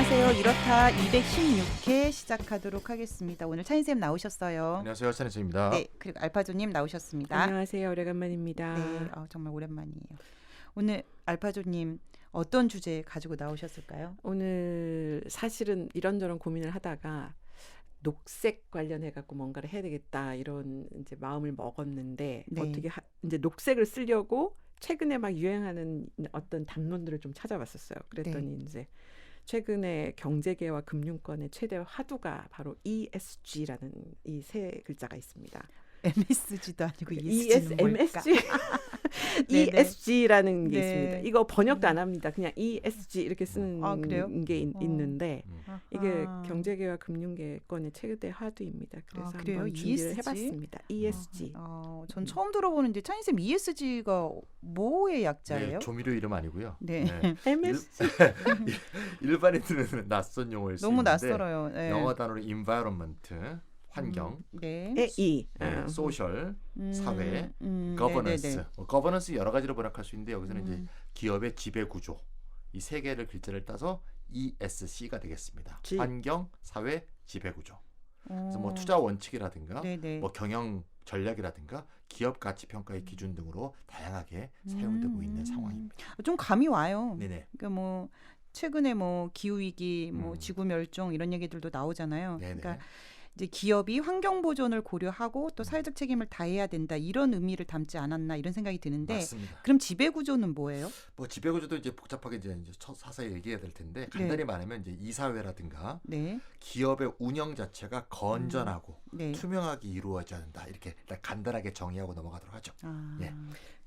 안녕하세요. 이렇다 216회 시작하도록 하겠습니다. 오늘 차인쌤 나오셨어요. 안녕하세요. 차인쌤입니다. 네, 그리고 알파조님 나오셨습니다. 안녕하세요. 오래간만입니다. 네, 정말 오랜만이에요. 오늘 알파조님 어떤 주제 가지고 나오셨을까요? 오늘 사실은 이런저런 고민을 하다가 녹색 관련해 갖고 뭔가를 해야 되겠다 이런 이제 마음을 먹었는데 네. 어떻게 이제 녹색을 쓰려고 최근에 막 유행하는 어떤 담론들을 좀 찾아봤었어요. 그랬더니 이제 최근에 경제계와 금융권의 최대 화두가 바로 ESG라는 이 세 글자가 있습니다. MSG도 아니고 ESG는 뭘까? MSG? ESG라는 게 네. 있습니다. 이거 번역도 안 합니다. 그냥 ESG 이렇게 쓰는 그래요? 게 있는데 이게 아하. 경제계와 금융계권의 최대 화두입니다. 그래서 그래요? 한번 준비를 ESG? 해봤습니다. ESG. 전 처음 들어보는데 차인쌤 ESG가 뭐의 약자예요? 네, 조미료 이름 아니고요. 네. MSG. 일반인들은 낯선 용어일 수 너무 있는데 낯설어요. 네. 영어 단어로 environment, 환경, 네. E. social, 사회, 네네네. governance. governance 여러 가지로 번역할 수 있는데 여기서는 이제 기업의 지배 구조 이 세 개를 글자를 따서 ESC가 되겠습니다. G. 환경, 사회, 지배 구조. 그래서 뭐 어. 투자 원칙이라든가 네네. 뭐 경영 전략이라든가 기업 가치 평가의 기준 등으로 다양하게 사용되고 있는 상황입니다. 좀 감이 와요. 네네. 그러니까 뭐 최근에 뭐 기후 위기, 뭐 지구 멸종 이런 얘기들도 나오잖아요. 네네. 그러니까 이제 기업이 환경 보존을 고려하고 또 사회적 책임을 다해야 된다 이런 의미를 담지 않았나 이런 생각이 드는데 맞습니다. 그럼 지배 구조는 뭐예요? 뭐 지배 구조도 이제 복잡하게 이제 사사히 얘기해야 될 텐데 간단히 말하면 이제 이사회라든가 네, 기업의 운영 자체가 건전하고 네. 투명하게 이루어져야 한다. 이렇게 일단 간단하게 정의하고 넘어가도록 하죠. 예.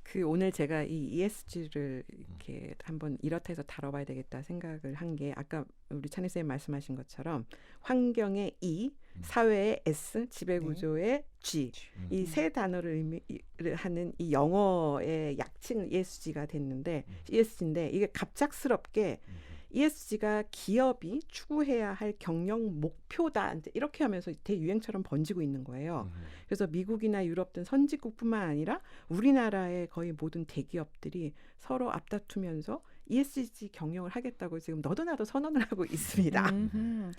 그 오늘 제가 이 ESG를 이렇게 한번 이렇다 해서 다뤄봐야 되겠다 생각을 한 게 아까 우리 찬희 쌤 말씀하신 것처럼 환경의 E, 사회의 S, 지배구조의 G 이 세 단어를 의미를 하는 이 영어의 약칭은 ESG가 됐는데 ESG인데 이게 갑작스럽게 ESG가 기업이 추구해야 할 경영 목표다 이제 이렇게 하면서 대유행처럼 번지고 있는 거예요. 그래서 미국이나 유럽 등 선진국뿐만 아니라 우리나라의 거의 모든 대기업들이 서로 앞다투면서 ESG 경영을 하겠다고 지금 너도나도 선언을 하고 있습니다.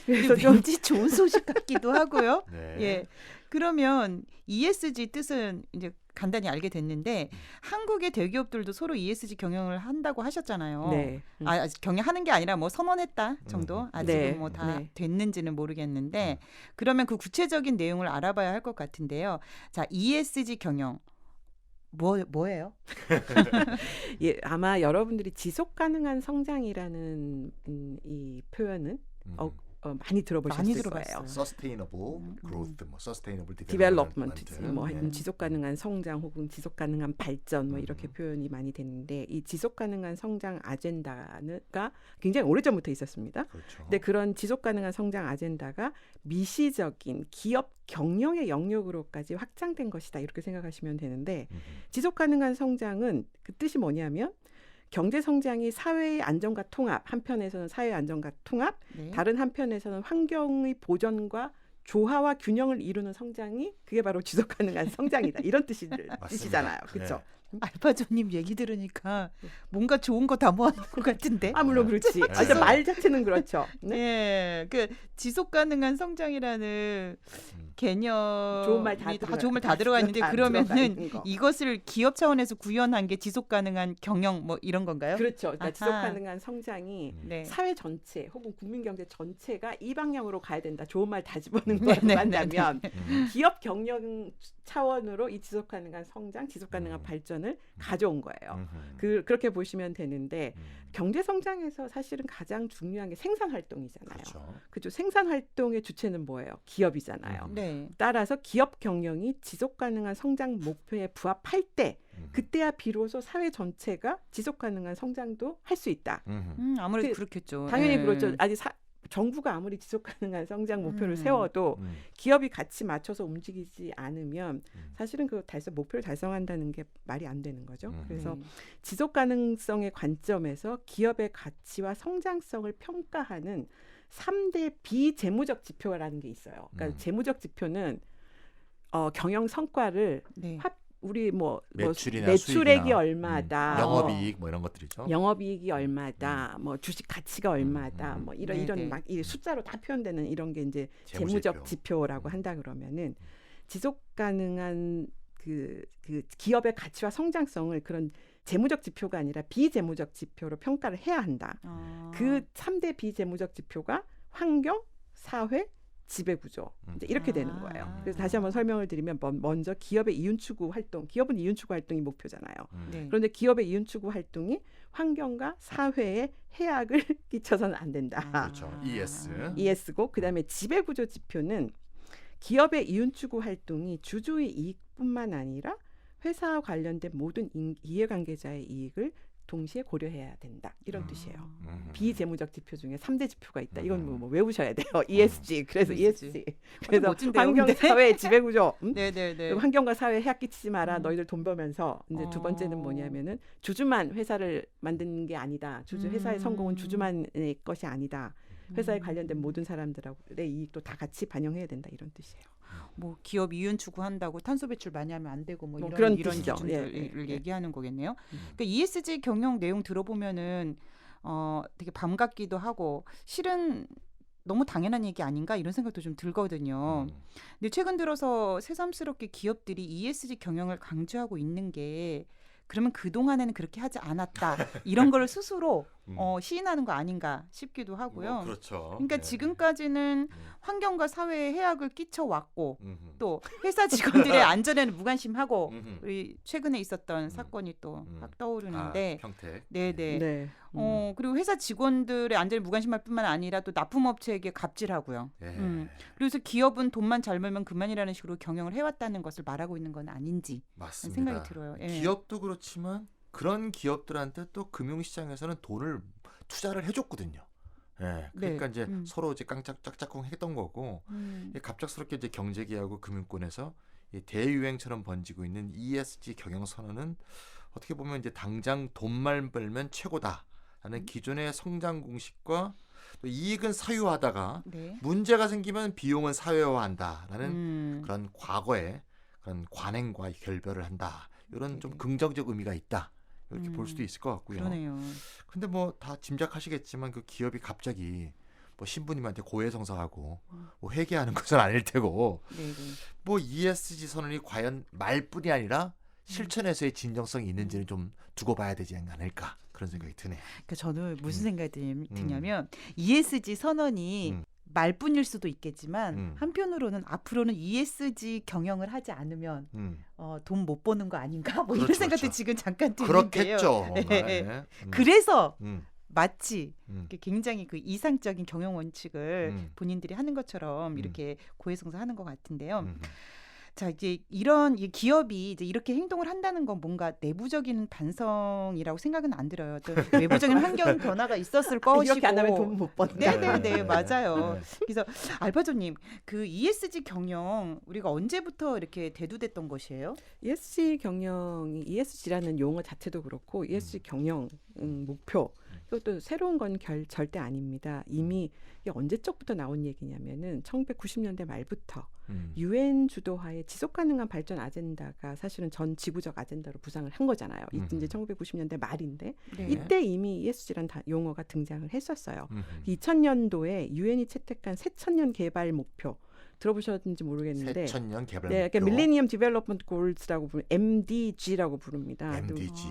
그래서 왠지 좋은 소식 같기도 하고요. 네. 예. 그러면 ESG 뜻은 이제 간단히 알게 됐는데 한국의 대기업들도 서로 ESG 경영을 한다고 하셨잖아요. 네. 아직 경영하는 게 아니라 뭐 선언했다 정도. 아직은 네. 뭐 다 네. 됐는지는 모르겠는데 그러면 그 구체적인 내용을 알아봐야 할 것 같은데요. 자, ESG 경영 뭐예요? 예, 아마 여러분들이 지속 가능한 성장이라는 이 표현은 많이 들어보셨을 많이 거예요. 들어봤어요. Sustainable growth, 뭐 sustainable 디벨롭먼트, development. 뭐 예. 지속 가능한 성장 혹은 지속 가능한 발전 뭐 이렇게 표현이 많이 되는데 이 지속 가능한 성장 아젠다가 굉장히 오래전부터 있었습니다. 그렇죠. 근데 그런 지속 가능한 성장 아젠다가 미시적인 기업 경영의 영역으로까지 확장된 것이다 이렇게 생각하시면 되는데 지속 가능한 성장은 그 뜻이 뭐냐면 경제 성장이 사회의 안정과 통합, 한편에서는 사회의 안정과 통합, 네. 다른 한편에서는 환경의 보전과 조화와 균형을 이루는 성장이 그게 바로 지속 가능한 성장이다. 이런 뜻이잖아요. 그렇죠? 알파조님 얘기 들으니까 뭔가 좋은 거 다 모아놓은 것 같은데. 아 물론 그렇지. 아, 일단 말 자체는 그렇죠. 네, 그 지속 가능한 성장이라는 개념이 좋은 말 다 들어가 있는데 그러면은 이것을 기업 차원에서 구현한 게 지속 가능한 경영 뭐 이런 건가요? 그렇죠. 그러니까 아하. 지속 가능한 성장이 네. 사회 전체 혹은 국민 경제 전체가 이 방향으로 가야 된다. 좋은 말 다 집어넣는 거라고 한다면 기업 경영 차원으로 이 지속 가능한 성장, 지속 가능한 발전을 가져온 거예요. 그렇게 보시면 되는데 경제 성장에서 사실은 가장 중요한 게 생산 활동이잖아요. 그렇죠. 생산 활동의 주체는 뭐예요? 기업이잖아요. 네. 따라서 기업 경영이 지속 가능한 성장 목표에 부합할 때 그때야 비로소 사회 전체가 지속 가능한 성장도 할 수 있다. 아무래도 그렇겠죠. 당연히 네. 그렇죠. 아직 정부가 아무리 지속 가능한 성장 목표를 세워도 기업이 같이 맞춰서 움직이지 않으면 사실은 그 목표를 달성한다는 게 말이 안 되는 거죠. 그래서 지속 가능성의 관점에서 기업의 가치와 성장성을 평가하는 3대 비재무적 지표라는 게 있어요. 그러니까 재무적 지표는 경영 성과를 우리 매출이나 매출액이 수익이나, 얼마다, 영업이익 뭐 이런 것들이죠. 영업이익이 얼마다, 뭐 주식 가치가 얼마다, 뭐 이런 네네. 막 이 숫자로 다 표현되는 이런 게 이제 재무지표. 재무적 지표라고 한다 그러면은 지속 가능한 그 기업의 가치와 성장성을 그런 재무적 지표가 아니라 비재무적 지표로 평가를 해야 한다. 그 3대 비재무적 지표가 환경, 사회, 지배구조 이제 이렇게 되는 거예요. 그래서 다시 한번 설명을 드리면 먼저 기업의 이윤 추구 활동, 기업은 이윤 추구 활동이 목표잖아요. 네. 그런데 기업의 이윤 추구 활동이 환경과 사회에 해악을 끼쳐서는 안 된다. 그렇죠. ES고 그다음에 지배구조 지표는 기업의 이윤 추구 활동이 주주의 이익뿐만 아니라 회사와 관련된 모든 이해관계자의 이익을 동시에 고려해야 된다. 이런 뜻이에요. 비재무적 지표 중에 3대 지표가 있다. 이건 뭐 외우셔야 돼요. ESG. 그래서 ESG. 그래서 환경, 사회, 지배구조. 네네네. 환경과 사회에 해악 끼치지 마라. 너희들 돈 벌면서. 이제 두 번째는 뭐냐면은 주주만 회사를 만드는 게 아니다. 회사의 성공은 주주만의 것이 아니다. 회사에 관련된 모든 사람들의 이익도 다 같이 반영해야 된다. 이런 뜻이에요. 뭐 기업 이윤 추구한다고 탄소 배출 많이 하면 안 되고 뭐 그런 이런 뜻이죠. 기준들을 얘기하는 거겠네요. 그러니까 ESG 경영 내용 들어보면은 되게 반 같기도 하고 실은 너무 당연한 얘기 아닌가 이런 생각도 좀 들거든요. 근데 최근 들어서 새삼스럽게 기업들이 ESG 경영을 강조하고 있는 게 그러면 그동안에는 그렇게 하지 않았다. 이런 걸 스스로 시인하는 거 아닌가 싶기도 하고요. 그렇죠. 그러니까 지금까지는 환경과 사회에 해악을 끼쳐왔고 또 회사 직원들의 안전에는 무관심하고 우리 최근에 있었던 사건이 또 확 떠오르는데 평택. 네네. 네. 그리고 회사 직원들의 안전에 무관심할 뿐만 아니라 또 납품업체에게 갑질하고요. 그래서 기업은 돈만 잘 벌면 그만이라는 식으로 경영을 해왔다는 것을 말하고 있는 건 아닌지 맞습니다. 생각이 들어요. 예. 기업도 그렇지만 그런 기업들한테 또 금융시장에서는 돈을 투자를 해줬거든요. 예, 그러니까 네. 이제 서로 이제 짝짝꿍 했던 거고 갑작스럽게 이제 경제계하고 금융권에서 이 대유행처럼 번지고 있는 ESG 경영 선언은 어떻게 보면 이제 당장 돈만 벌면 최고다라는 기존의 성장 공식과 또 이익은 사유화하다가 네. 문제가 생기면 비용은 사회화한다라는 그런 과거의 그런 관행과 결별을 한다. 이런 좀 긍정적 의미가 있다. 이렇게 볼 수도 있을 것 같고요. 그러네요. 근데 뭐 다 짐작하시겠지만 그 기업이 갑자기 뭐 신부님한테 고해성사하고 뭐 회개하는 것은 아닐 테고 네네. 뭐 ESG 선언이 과연 말뿐이 아니라 실천에서의 진정성이 있는지는 좀 두고 봐야 되지 않을까 그런 생각이 드네요. 그러니까 저는 무슨 생각이 드냐면 ESG 선언이 말뿐일 수도 있겠지만 한편으로는 앞으로는 ESG 경영을 하지 않으면 돈 못 버는 거 아닌가? 뭐 이런 생각도 지금 잠깐 드는데요. 그렇겠죠. 네. 그래서 마치 굉장히 그 이상적인 경영 원칙을 본인들이 하는 것처럼 이렇게 고해성사하는 것 같은데요. 자, 이제 이런 기업이 이제 이렇게 행동을 한다는 건 뭔가 내부적인 반성이라고 생각은 안 들어요. 또 외부적인 환경 변화가 있었을 것이고 이렇게 안 하면 돈 못 번다. 네네네 맞아요. 그래서 알파조님 그 ESG 경영 우리가 언제부터 이렇게 대두됐던 것이에요? ESG 경영이 ESG라는 용어 자체도 그렇고 ESG 경영 목표 이것도 새로운 건 절대 아닙니다. 이미 이게 언제적부터 나온 얘기냐면은 1990년대 말부터 UN 주도하에 지속 가능한 발전 아젠다가 사실은 전 지구적 아젠다로 부상을 한 거잖아요. 이제 1990년대 말인데 네. 이때 이미 ESG란 용어가 등장을 했었어요. 2000년도에 UN이 채택한 새천년 개발 목표 들어보셨는지 모르겠는데 새천년 개발 네, 목표. 밀레니엄 디벨롭먼트 골스라고 부르는 MDG라고 부릅니다. MDG.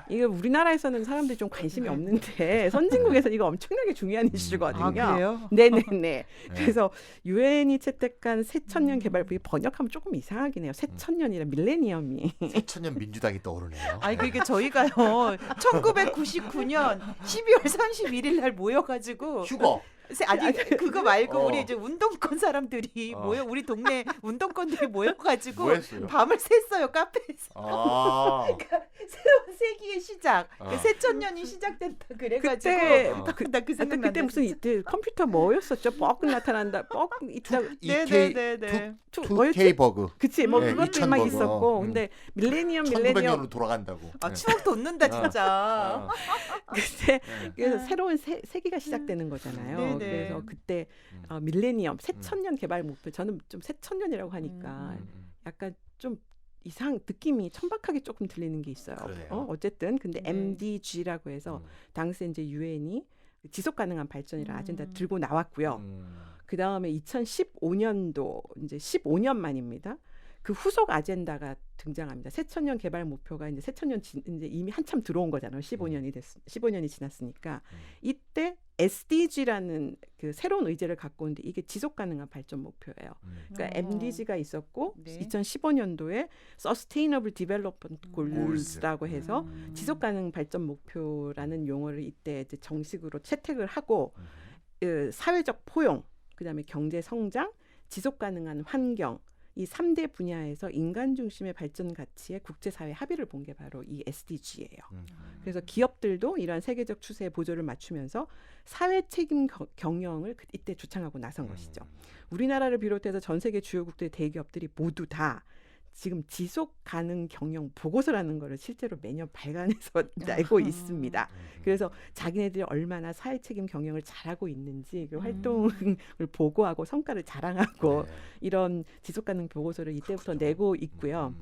이게 우리나라에서는 사람들이 좀 관심이 없는데 선진국에서 이거 엄청나게 중요한 이슈거든요. 아, 그래요? 네네네. 그래서 유엔이 채택한 새천년 개발 번역하면 조금 이상하긴 해요. 새천년이라 밀레니엄이. 새천년 민주당이 떠오르네요. 아니 그게 저희가요 1999년 12월 31일 날 모여가지고 휴거. 아니 그거 말고 우리 이제 운동권 사람들이 우리 동네 운동권들이 모여가지고 밤을 샜어요 카페에서. 그러니까 새로운 세기의 시작, 새천년이 시작된다 그래가지고 나 그 생각 그때 무슨 컴퓨터 뭐였었죠? 뻑 나타난다, 뻑 있다. 네네네네. 2K 버그. 그치, 뭐 그것들만 있었고, 근데 밀레니엄 1900년으로 돌아간다고. 아 추억 돋는다 진짜. 그래서 새로운 세기가 시작되는 거잖아요. 그래서 그때 밀레니엄 새천년 개발 목표 저는 좀 새천년이라고 하니까 약간 좀 이상 느낌이 천박하게 조금 들리는 게 있어요. 어쨌든 근데 MDG라고 해서 당시에 이제 유엔이 지속 가능한 발전이라는 아젠다 들고 나왔고요. 그 다음에 2015년도 이제 15년 만입니다. 그 후속 아젠다가 등장합니다. 새천년 개발 목표가 이제 새천년 이제 이미 한참 들어온 거잖아요. 15년이 지났으니까 이때 SDG라는 그 새로운 의제를 갖고 온데 이게 지속 가능한 발전 목표예요. 그러니까 MDG가 있었고 2015년도에 Sustainable Development Goals라고 해서 지속 가능 발전 목표라는 용어를 이때 이제 정식으로 채택을 하고 사회적 포용, 그다음에 경제 성장, 지속 가능한 환경 이 3대 분야에서 인간 중심의 발전 가치에 국제사회 합의를 본 게 바로 이 SDG예요. 그래서 기업들도 이러한 세계적 추세에 보조를 맞추면서 사회 책임 경영을 이때 주창하고 나선 것이죠. 우리나라를 비롯해서 전 세계 주요국들의 대기업들이 모두 다 지금 지속 가능 경영 보고서라는 거를 실제로 매년 발간해서 내고 있습니다. 그래서 자기네들이 얼마나 사회 책임 경영을 잘하고 있는지 그 활동을 보고하고 성과를 자랑하고 이런 지속 가능 보고서를 이때부터 내고 있고요.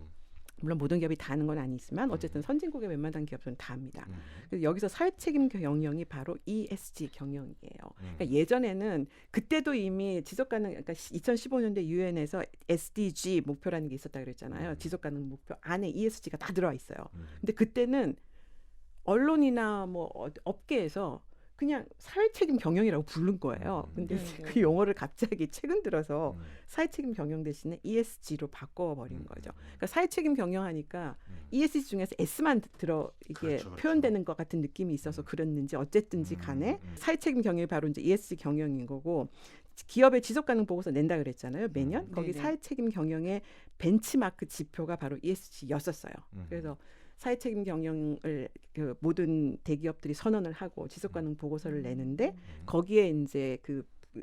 물론 모든 기업이 다 하는 건 아니지만 어쨌든 선진국의 웬만한 기업들은 다 합니다. 그래서 여기서 사회 책임 경영이 바로 ESG 경영이에요. 그러니까 예전에는 그때도 이미 지속 가능, 그러니까 2015년대 유엔에서 SDG 목표라는 게 있었다 그랬잖아요. 지속 가능 목표 안에 ESG가 다 들어와 있어요. 근데 그때는 언론이나 뭐 업계에서 그냥 사회책임 경영이라고 부른 거예요. 근데 그 용어를 갑자기 최근 들어서 사회책임 경영 대신에 ESG로 바꿔버린 거죠. 그러니까 사회책임 경영하니까 ESG 중에서 S만 들어 이게 표현되는 것 같은 느낌이 있어서 그랬는지 어쨌든지 간에 사회책임 경영이 바로 이제 ESG 경영인 거고 기업의 지속가능 보고서 낸다 그랬잖아요. 매년 거기 사회책임 경영의 벤치마크 지표가 바로 ESG였었어요. 그래서 사회책임 경영을 그 모든 대기업들이 선언을 하고 지속가능 보고서를 내는데 거기에 이제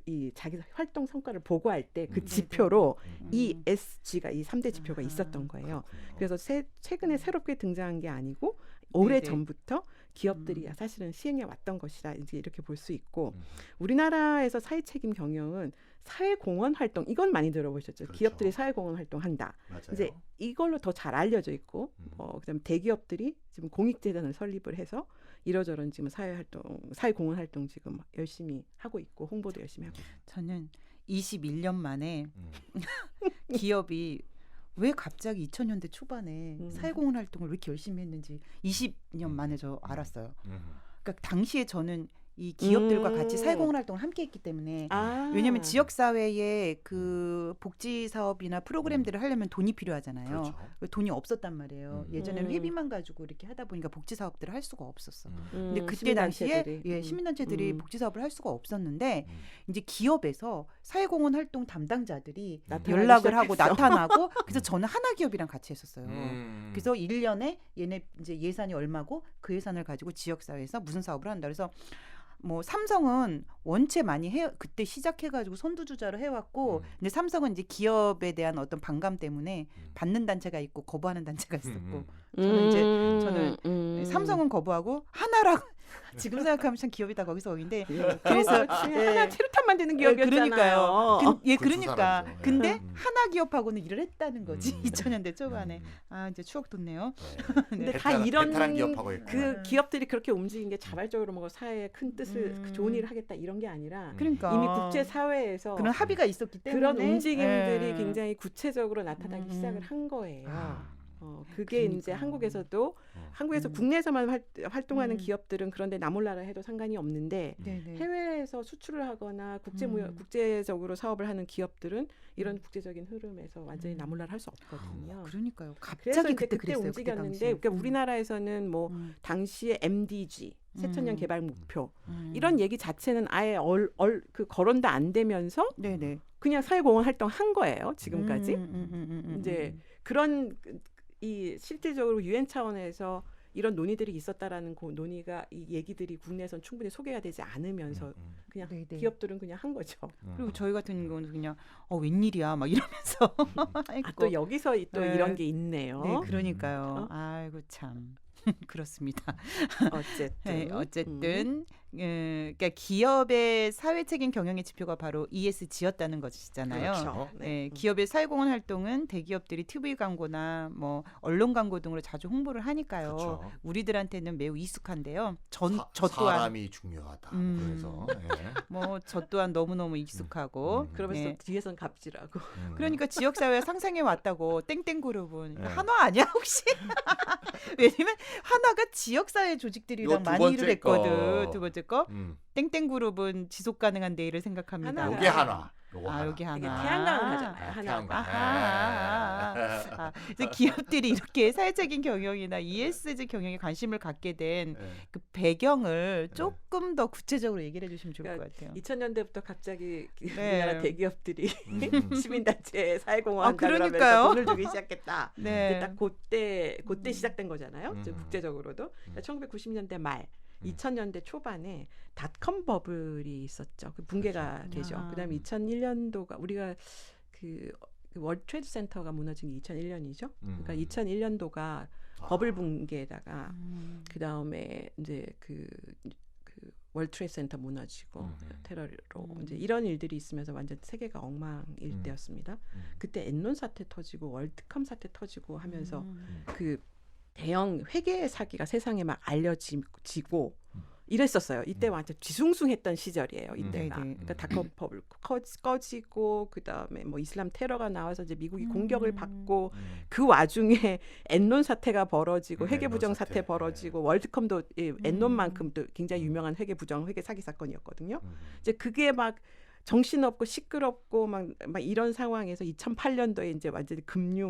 이 자기 활동 성과를 보고할 때 그 지표로 ESG가 이 3대 지표가 있었던 거예요. 그래서 최근에 새롭게 등장한 게 아니고 오래 전부터 기업들이 사실은 시행해 왔던 것이다. 이제 이렇게 볼 수 있고 우리나라에서 사회책임 경영은 사회공헌 활동 이건 많이 들어보셨죠. 그렇죠. 기업들이 사회공헌 활동한다. 맞아요. 이제 이걸로 더 잘 알려져 있고 그다음에 대기업들이 지금 공익재단을 설립을 해서 이러저런 지금 사회공헌 활동 지금 열심히 하고 있고 홍보도 열심히 하고 있습니다. 저는 21년 만에 기업이 왜 갑자기 2000년대 초반에 사회공헌 활동을 왜 이렇게 열심히 했는지 20년 만에 저 알았어요. 그러니까 당시에 저는 이 기업들과 같이 사회공헌 활동을 함께 했기 때문에 왜냐하면 지역사회에 그 복지 사업이나 프로그램들을 하려면 돈이 필요하잖아요. 그렇죠. 돈이 없었단 말이에요. 예전에는 회비만 가지고 이렇게 하다 보니까 복지 사업들을 할 수가 없었어. 근데 그때 당시에 시민단체들이 복지 사업을 할 수가 없었는데 이제 기업에서 사회공헌 활동 담당자들이 연락을 하고 나타나고 그래서 저는 하나기업이랑 같이 했었어요. 그래서 1년에 얘네 이제 예산이 얼마고 그 예산을 가지고 지역사회에서 무슨 사업을 한다. 그래서 뭐 삼성은 원체 많이 그때 시작해가지고 선두주자로 해왔고, 근데 삼성은 이제 기업에 대한 어떤 반감 때문에 받는 단체가 있고 거부하는 단체가 있었고, 저는 삼성은 거부하고 하나랑 지금 생각하면 참 기업이 다 거기서 거긴데 그래서 하나 체류탄 만드는 기업이었잖아요. 그러니까 근데 하나 기업하고는 일을 했다는 거지 2000년대 초반에. 이제 추억 돋네요. 근데 다 이런 그 기업들이 그렇게 움직인 게 자발적으로 뭐 사회에 큰 뜻을 좋은 일을 하겠다 이런 게 아니라 그러니까 이미 국제 사회에서 그런 합의가 있었기 때문에 그런 움직임들이 굉장히 구체적으로 나타나기 시작을 한 거예요. 그게 그러니까. 이제 한국에서 국내에서만 활동하는 기업들은 그런데 나몰라라 해도 상관이 없는데 해외에서 수출을 하거나 국제적으로 사업을 하는 기업들은 이런 국제적인 흐름에서 완전히 나몰라라 할 수 없거든요. 그러니까요. 그래서 갑자기 그때 움직였는데 그러니까 우리나라에서는 뭐 당시에 MDG 새천년 개발 목표 이런 얘기 자체는 아예 그 거론도 안 되면서 그냥 사회공헌 활동 한 거예요. 지금까지 이제 그런 이 실질적으로 유엔 차원에서 이런 논의들이 있었다라는 그 논의가 이 얘기들이 국내에선 충분히 소개가 되지 않으면서 그냥 기업들은 그냥 한 거죠. 그리고 저희 같은 경우는 그냥 웬일이야 막 이러면서 또 여기서 또 이런 게 있네요. 네, 그러니까요. 아이고 참. 그렇습니다. 어쨌든 그러니까 기업의 사회책임 경영의 지표가 바로 ESG였다는 것이잖아요. 그렇죠. 네, 기업의 사회공헌 활동은 대기업들이 TV 광고나 뭐 언론 광고 등으로 자주 홍보를 하니까요. 그렇죠. 우리들한테는 매우 익숙한데요. 저 또한 사람이 중요하다. 그래서 뭐 저 또한 너무너무 익숙하고 그러면서 네. 뒤에선 갑질하고. 그러니까 지역사회가 상생해 왔다고 땡땡그룹은 한화 아니야 혹시? 왜냐면 한화가 지역사회 조직들이랑 많이 일을 했거든. 두 번째 거 땡땡그룹은 지속 가능한 내일을 생각합니다. 요게 한화. 여기 하나. 이게 태양광을 하잖아요. 그래서 기업들이 이렇게 사회적인 경영이나 ESG 경영에 관심을 갖게 된 그 배경을 조금 더 구체적으로 얘기를 해주시면 좋을 것 같아요. 2000년대부터 갑자기 우리나라 대기업들이 시민단체 사회공헌 아, 한다 그러면서 그러니까요. 돈을 주기 시작했다. 네. 이제 딱 그때 시작된 거잖아요. 국제적으로도. 그러니까 1990년대 말 2000년대 초반에 닷컴 버블이 있었죠. 그 붕괴가 그렇죠. 되죠. 그다음에 2001년도가 우리가 그 월드 트레이드 센터가 무너진 게 2001년이죠. 그러니까 2001년도가 버블 붕괴에다가 그다음에 이제 그 월드 트레이드 센터 무너지고 테러로 이제 이런 일들이 있으면서 완전 세계가 엉망일 때였습니다. 그때 엔론 사태 터지고 월드컴 사태 터지고 하면서 그 대형 회계 사기가 세상에 막 알려지고 이랬었어요. 이때 완전 뒤숭숭했던 시절이에요. 이때가. 그러니까 닷컴 버블 꺼지고 그다음에 뭐 이슬람 테러가 나와서 이제 미국이 공격을 받고 그 와중에 엔론 사태가 벌어지고 회계 부정 사태 벌어지고 월드컴도 엔론만큼도 굉장히 유명한 회계 사기 사건이었거든요. 이제 그게 막 정신없고 시끄럽고 막 이런 상황에서 2008년도에 이제 완전히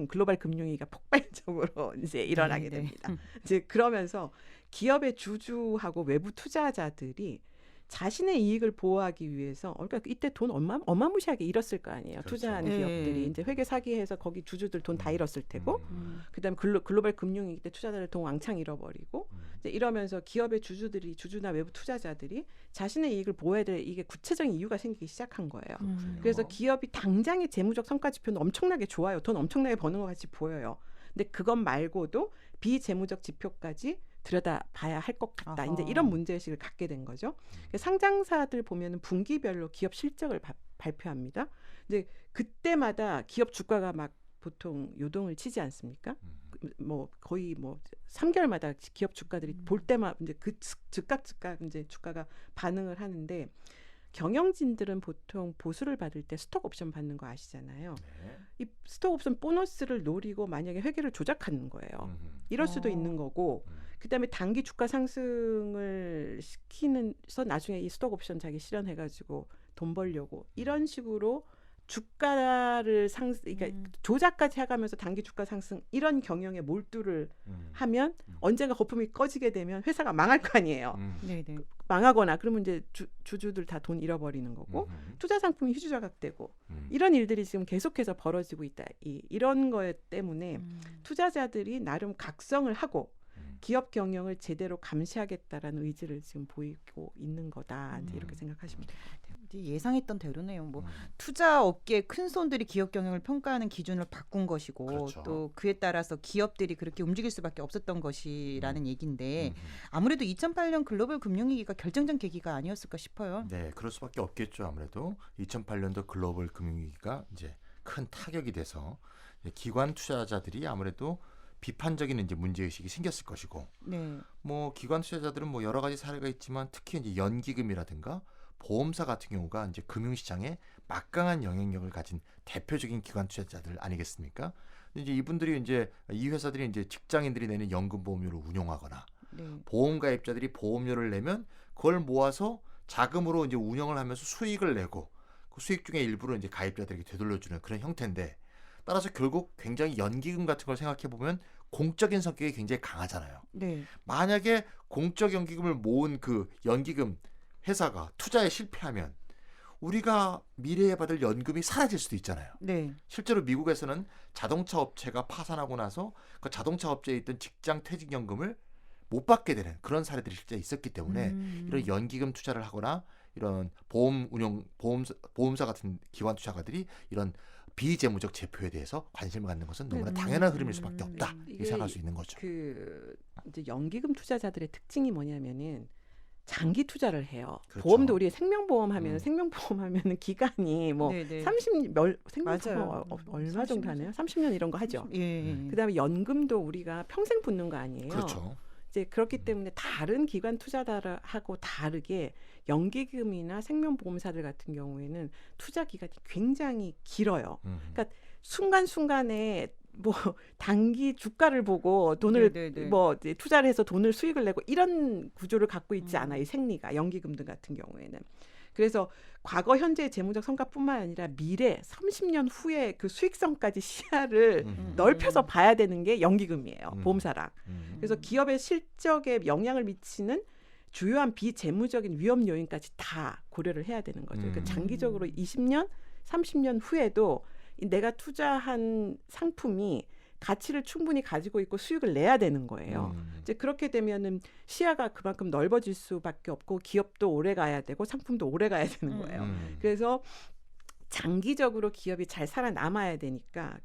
글로벌 금융위기가 폭발적으로 이제 일어나게 됩니다. 이제 그러면서 기업의 주주하고 외부 투자자들이 자신의 이익을 보호하기 위해서 그러니까 이때 돈 어마무시하게 잃었을 거 아니에요. 그렇죠. 투자한 기업들이 이제 회계 사기해서 거기 주주들 돈 다 잃었을 테고 그다음에 글로벌 금융위기 때 투자자들 돈 왕창 잃어버리고 이제 이러면서 기업의 주주나 외부 투자자들이 자신의 이익을 보호해야 될 이게 구체적인 이유가 생기기 시작한 거예요. 그래서 기업이 당장의 재무적 성과 지표는 엄청나게 좋아요. 돈 엄청나게 버는 것 같이 보여요. 근데 그것 말고도 비재무적 지표까지 들여다봐야 할 것 같다. 이제 이런 문제의식을 갖게 된 거죠. 상장사들 보면은 분기별로 기업 실적을 발표합니다. 이제 그때마다 기업 주가가 막 보통 요동을 치지 않습니까? 뭐 거의 뭐 3개월마다 기업 주가들이 볼 때마다 이제 그 즉각 이제 주가가 반응을 하는데 경영진들은 보통 보수를 받을 때 스톡 옵션 받는 거 아시잖아요. 이 스톡 옵션 보너스를 노리고 만약에 회계를 조작하는 거예요. 이럴 수도 있는 거고 그다음에 단기 주가 상승을 시키면서 나중에 이 스톡 옵션 자기 실현해가지고 돈 벌려고 이런 식으로 주가를 그러니까 조작까지 해가면서 단기 주가 상승 이런 경영에 몰두를 하면 언젠가 거품이 꺼지게 되면 회사가 망할 거 아니에요. 네네. 망하거나 그러면 이제 주주들 다 돈 잃어버리는 거고 투자 상품이 휴지조작되고 이런 일들이 지금 계속해서 벌어지고 있다. 이런 거 때문에 투자자들이 나름 각성을 하고 기업 경영을 제대로 감시하겠다라는 의지를 지금 보이고 있는 거다. 이제 이렇게 생각하시면 될 것 같아요. 예상했던 대로네요. 뭐 투자 업계 큰 손들이 기업 경영을 평가하는 기준을 바꾼 것이고 그렇죠. 또 그에 따라서 기업들이 그렇게 움직일 수밖에 없었던 것이라는 얘기인데 아무래도 2008년 글로벌 금융위기가 결정적 계기가 아니었을까 싶어요. 네, 그럴 수밖에 없겠죠. 아무래도 2008년도 글로벌 금융위기가 이제 큰 타격이 돼서 기관 투자자들이 아무래도 비판적인 이제 문제의식이 생겼을 것이고, 네. 뭐 기관 투자자들은 뭐 여러 가지 사례가 있지만 특히 이제 연기금이라든가 보험사 같은 경우가 이제 금융시장에 막강한 영향력을 가진 대표적인 기관 투자자들 아니겠습니까? 근데 이제 이분들이 이제 이 회사들이 이제 직장인들이 내는 연금보험료를 운용하거나 보험가입자들이 보험료를 내면 그걸 모아서 자금으로 이제 운영을 하면서 수익을 내고 그 수익 중에 일부를 이제 가입자들에게 되돌려주는 그런 형태인데, 따라서 결국 굉장히 연기금 같은 걸 생각해 보면 공적인 성격이 굉장히 강하잖아요. 네. 만약에 공적 연기금을 모은 그 연기금 회사가 투자에 실패하면 우리가 미래에 받을 연금이 사라질 수도 있잖아요. 네. 실제로 미국에서는 자동차 업체가 파산하고 나서 그 자동차 업체에 있던 직장 퇴직연금을 못 받게 되는 그런 사례들이 실제 있었기 때문에 이런 연기금 투자를 하거나 이런 보험사 같은 기관 투자가들이 이런 비재무적 제표에 대해서 관심을 갖는 것은 너무나 당연한 흐름일 수밖에 없다. 이렇게 생각할 수 있는 거죠. 그 이제 연기금 투자자들의 특징이 뭐냐면은 장기 투자를 해요. 그렇죠. 보험도 우리 생명보험 하면 생명보험 하면은 기간이 뭐 네네. 30년 맞아요. 얼마 정도 하네요? 30년 이런 거 하죠. 예. 그다음에 연금도 우리가 평생 붙는 거 아니에요. 그렇죠. 이제 그렇기 때문에 다른 기관 투자자하고 다르게 연기금이나 생명보험사들 같은 경우에는 투자 기간이 굉장히 길어요. 그러니까 순간순간에 뭐 단기 주가를 보고 돈을 네네네. 뭐 이제 투자를 해서 돈을 수익을 내고 이런 구조를 갖고 있지 않아요. 이 생리가 연기금 등 같은 경우에는. 그래서 과거 현재의 재무적 성과뿐만 아니라 미래 30년 후에 그 수익성까지 시야를 넓혀서 봐야 되는 게 연기금이에요. 보험사랑. 그래서 기업의 실적에 영향을 미치는 주요한 비재무적인 위험 요인까지 다 고려를 해야 되는 거죠. 그러니까 장기적으로 20년, 30년 후에도 내가 투자한 상품이 가치를 충분히 가지고 있고 수익을 내야 되는 거예요. 이제 그렇게 되면은 시야가 그만큼 넓어질 수밖에 없고 기업도 오래 가야 되고 상품도 오래 가야 되는 거예요. 그래서 장기적으로 기업이 잘 살아남아야 되니까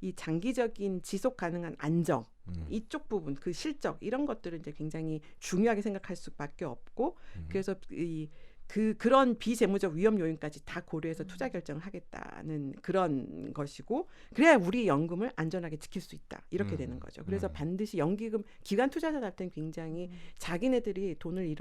이 장기적인 지속 가능한 안정 이쪽 부분 그 실적 이런 것들을 이제 굉장히 중요하게 생각할 수밖에 없고 그래서 그런 비재무적 위험 요인까지 다 고려해서 투자 결정을 하겠다는 그런 것이고 그래야 우리 연금을 안전하게 지킬 수 있다 이렇게 되는 거죠. 그래서 반드시 연기금 기관 투자자들한테는 굉장히 자기네들이 돈을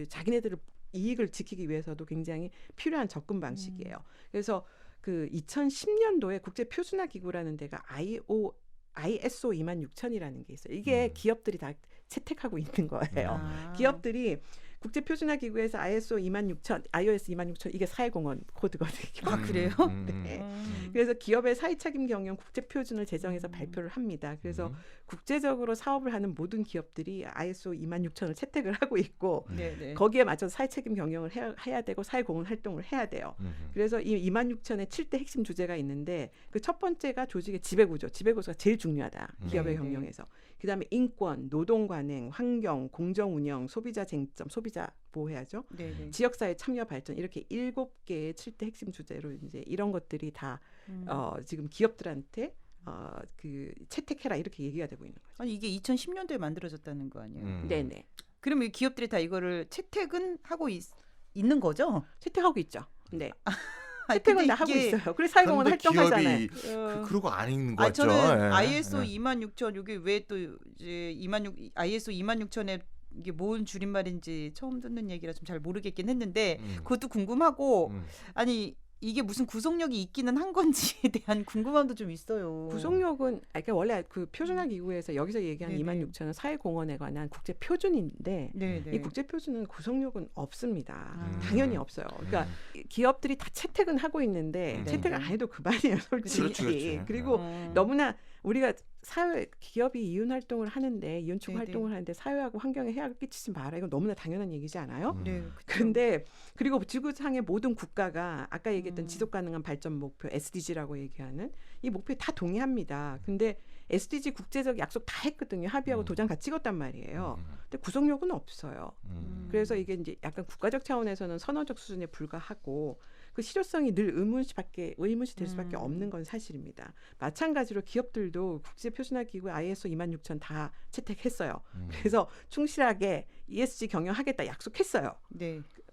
자기네들을 이익을 지키기 위해서도 굉장히 필요한 접근 방식이에요. 그래서 그 2010년도에 국제 표준화 기구라는 데가 ISO 26000이라는 게 있어요. 이게 기업들이 다 채택하고 있는 거예요. 기업들이 국제표준화 기구에서 ISO 26000, iOS 26000 이게 사회공헌 코드거든요. 아 그래요? 네. 그래서 기업의 사회책임 경영 국제표준을 제정해서 발표를 합니다. 그래서 국제적으로 사업을 하는 모든 기업들이 ISO 26000을 채택을 하고 있고 거기에 맞춰서 사회책임 경영을 해야 되고 사회공헌 활동을 해야 돼요. 그래서 이 26000의 7대 핵심 주제가 있는데 그 첫 번째가 조직의 지배구조. 지배구조가 제일 중요하다. 기업의 경영에서. 그다음에 인권, 노동 관행, 환경, 공정 운영, 소비자 쟁점, 소비자 보호해야죠. 지역사회 참여 발전 이렇게 7개의 7대 핵심 주제로 이제 이런 것들이 다 지금 기업들한테 그 채택해라 이렇게 얘기가 되고 있는 거죠. 아니 이게 2010년도에 만들어졌다는 거 아니에요? 네네. 그러면 이 기업들이 다 이거를 채택은 하고 있는 거죠? 채택하고 있죠. 네. 채택은 다 하고 있어요. 그래서 사회공헌 활동하잖아요. 그러고 안 읽는 거 같죠. 저는 ISO 26000 이게 왜 또 이제 ISO 26000에 이게 뭔 줄임말인지 처음 듣는 얘기라 좀 잘 모르겠긴 했는데 그것도 궁금하고 아니 이게 무슨 구속력이 있기는 한 건지에 대한 궁금함도 좀 있어요. 구속력은 그러니까 원래 그 표준화 기구에서 여기서 얘기한 26000은 사회공헌에 관한 국제 표준인데 이 국제 표준은 구속력은 없습니다. 당연히 없어요. 그러니까 기업들이 다 채택은 하고 있는데 채택을 안 해도 그만이에요, 솔직히. 그렇지. 그리고 너무나 우리가 기업이 이윤 활동을 하는데 이윤축 활동을 하는데 사회하고 환경에 해악을 끼치지 마라. 이건 너무나 당연한 얘기지 않아요? 그런데 그리고 지구상의 모든 국가가 아까 얘기했던 지속가능한 발전 목표 SDG라고 얘기하는 이 목표에 다 동의합니다. 근데 SDG 국제적 약속 다 했거든요. 합의하고 도장 다 찍었단 말이에요. 근데 구속력은 없어요. 그래서 이게 이제 약간 국가적 차원에서는 선언적 수준에 불과하고 그 실효성이 늘 의문시 될 수밖에 없는 건 사실입니다. 마찬가지로 기업들도 국제표준화기구 ISO 26000 다 채택했어요. 그래서 충실하게 ESG 경영하겠다 약속했어요.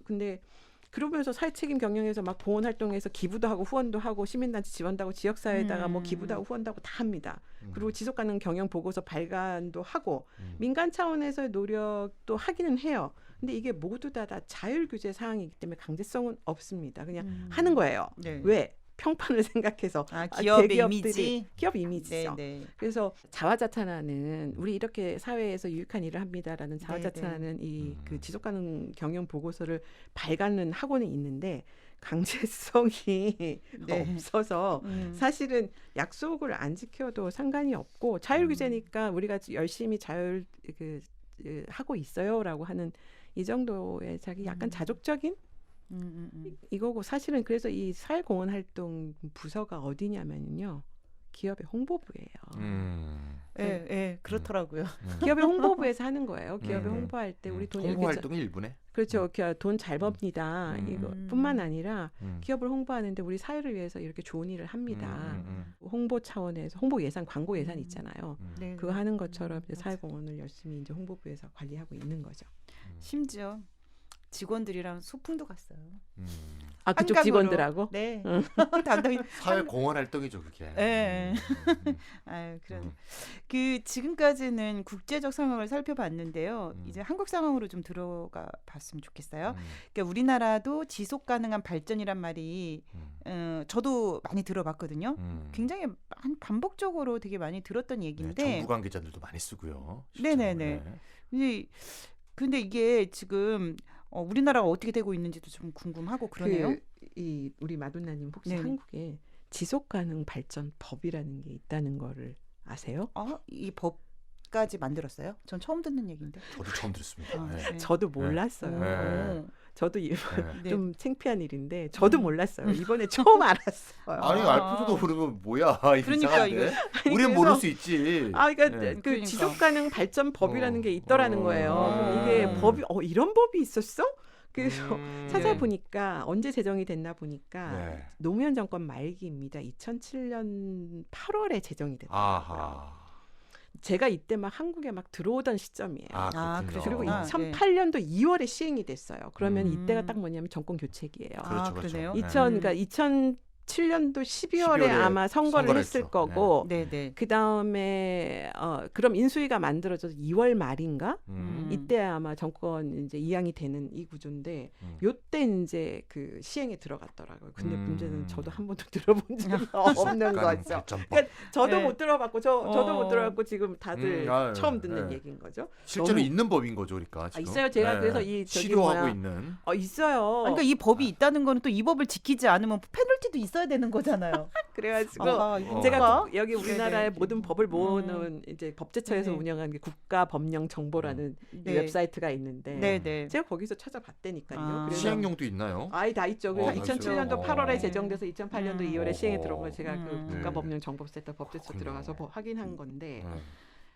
근데 그러면서 사회책임 경영에서 막 보온 활동에서 기부도 하고 후원도 하고 시민단체 지원도 하고 지역사회에다가 뭐 기부도 하고 후원도 하고 다 합니다. 그리고 지속가능 경영 보고서 발간도 하고 민간 차원에서의 노력도 하기는 해요. 근데 이게 모두 다 자율 규제 사항이기 때문에 강제성은 없습니다. 그냥 하는 거예요. 왜? 평판을 생각해서 기업의 이미지? 기업 이미지죠. 그래서 자화자찬하는 우리 이렇게 사회에서 유익한 일을 합니다라는 자화자찬하는 이 그 지속가능 경영 보고서를 발간은 하고는 있는데 강제성이 없어서 사실은 약속을 안 지켜도 상관이 없고 자율 규제니까 우리가 열심히 하고 있어요라고 하는 이 정도의 자기 약간 자족적인 이거고 사실은 그래서 이 사회공헌 활동 부서가 어디냐면요. 기업의 홍보부예요. 그렇더라고요. 기업의 홍보부에서 하는 거예요. 기업의 홍보할 때 우리 돈 홍보 활동의 일부네. 그렇죠. 돈 잘 법니다. 이거뿐만 아니라 기업을 홍보하는데 우리 사회를 위해서 이렇게 좋은 일을 합니다. 홍보 차원에서 홍보 예산, 광고 예산 있잖아요. 그거 하는 것처럼 이제 사회공헌을 열심히 이제 홍보부에서 관리하고 있는 거죠. 심지어 직원들이랑 소풍도 갔어요. 아, 그쪽 한강으로. 직원들하고? 네. 담당이 사회 공헌 활동이죠, 그게. 네. 아유, 그런 그 지금까지는 국제적 상황을 살펴봤는데요. 이제 한국 상황으로 좀 들어가 봤으면 좋겠어요. 그러니까 우리나라도 지속 가능한 발전이란 말이 저도 많이 들어봤거든요. 굉장히 반복적으로 되게 많이 들었던 얘기인데 네, 정부 관계자들도 많이 쓰고요. 네네네. 근데 이게 지금 우리나라가 어떻게 되고 있는지도 좀 궁금하고 그러네요. 이 우리 마돈나님 혹시 네네. 한국에 지속 가능 발전 법이라는 게 있다는 거를 아세요? 이 법까지 만들었어요? 전 처음 듣는 얘기인데. 저도 처음 들었습니다. 네. 저도 몰랐어요. 네. 저도 네. 좀 창피한 일인데 저도 몰랐어요. 이번에 처음 알았어요. 아니 알프조도 모르면 뭐야? 그러니까 이상한데? 우린 모를 수 있지. 그러니까 네. 그 그러니까. 지속 가능 발전 법이라는 게 있더라는 거예요. 그럼 이게 법이 이런 법이 있었어? 그래서 찾아보니까 언제 제정이 됐나 보니까 네. 노무현 정권 말기입니다. 2007년 8월에 제정이 됐더라고요. 아하. 제가 이때 막 한국에 막 들어오던 시점이에요. 그렇군요. 그리고 아, 2008년도 2월에 시행이 됐어요. 그러면 이때가 음. 딱 뭐냐면 정권 교체기예요. 그렇죠, 그렇죠. 그러네요. 네. 2007년도 12월에 아마 선거를 했을 했죠. 거고 네네. 그 다음에 그럼 인수위가 만들어져서 2월 말인가 이때 아마 정권 이제 이양이 되는 이 구조인데 요때 이제 그 시행에 들어갔더라고요. 근데 문제는 저도 한 번도 들어본 적이 없는 거죠. 그러니까 저도 네. 못 들어봤고 저도 못 들어봤고 지금 다들 처음 듣는 네. 얘기인 거죠. 실제로 있는 법인 거죠, 그러니까. 지금. 있어요. 제가 그래서 이 저기 시도하고 뭐야. 있는. 있어요. 그러니까 이 법이 있다는 거는 또 이 법을 지키지 않으면 페널티도 있어야 되는 거잖아요. 그래가지고 이거 제가 뭐야? 여기 우리나라의 네네. 모든 법을 모으는 이제 법제처에서 네네. 운영하는 게 국가법령정보라는 네. 이 웹사이트가 있는데 네네. 제가 거기서 찾아봤다니까요. 아. 그래서 시행령도 있나요? 아이 다 있죠. 그래서 다 있어요? 2007년도 8월에 네. 제정돼서 2008년도 2월에 시행에 들어온 걸 제가 그 네. 국가법령정보센터 법제처 그렇군요. 들어가서 확인한 건데 네.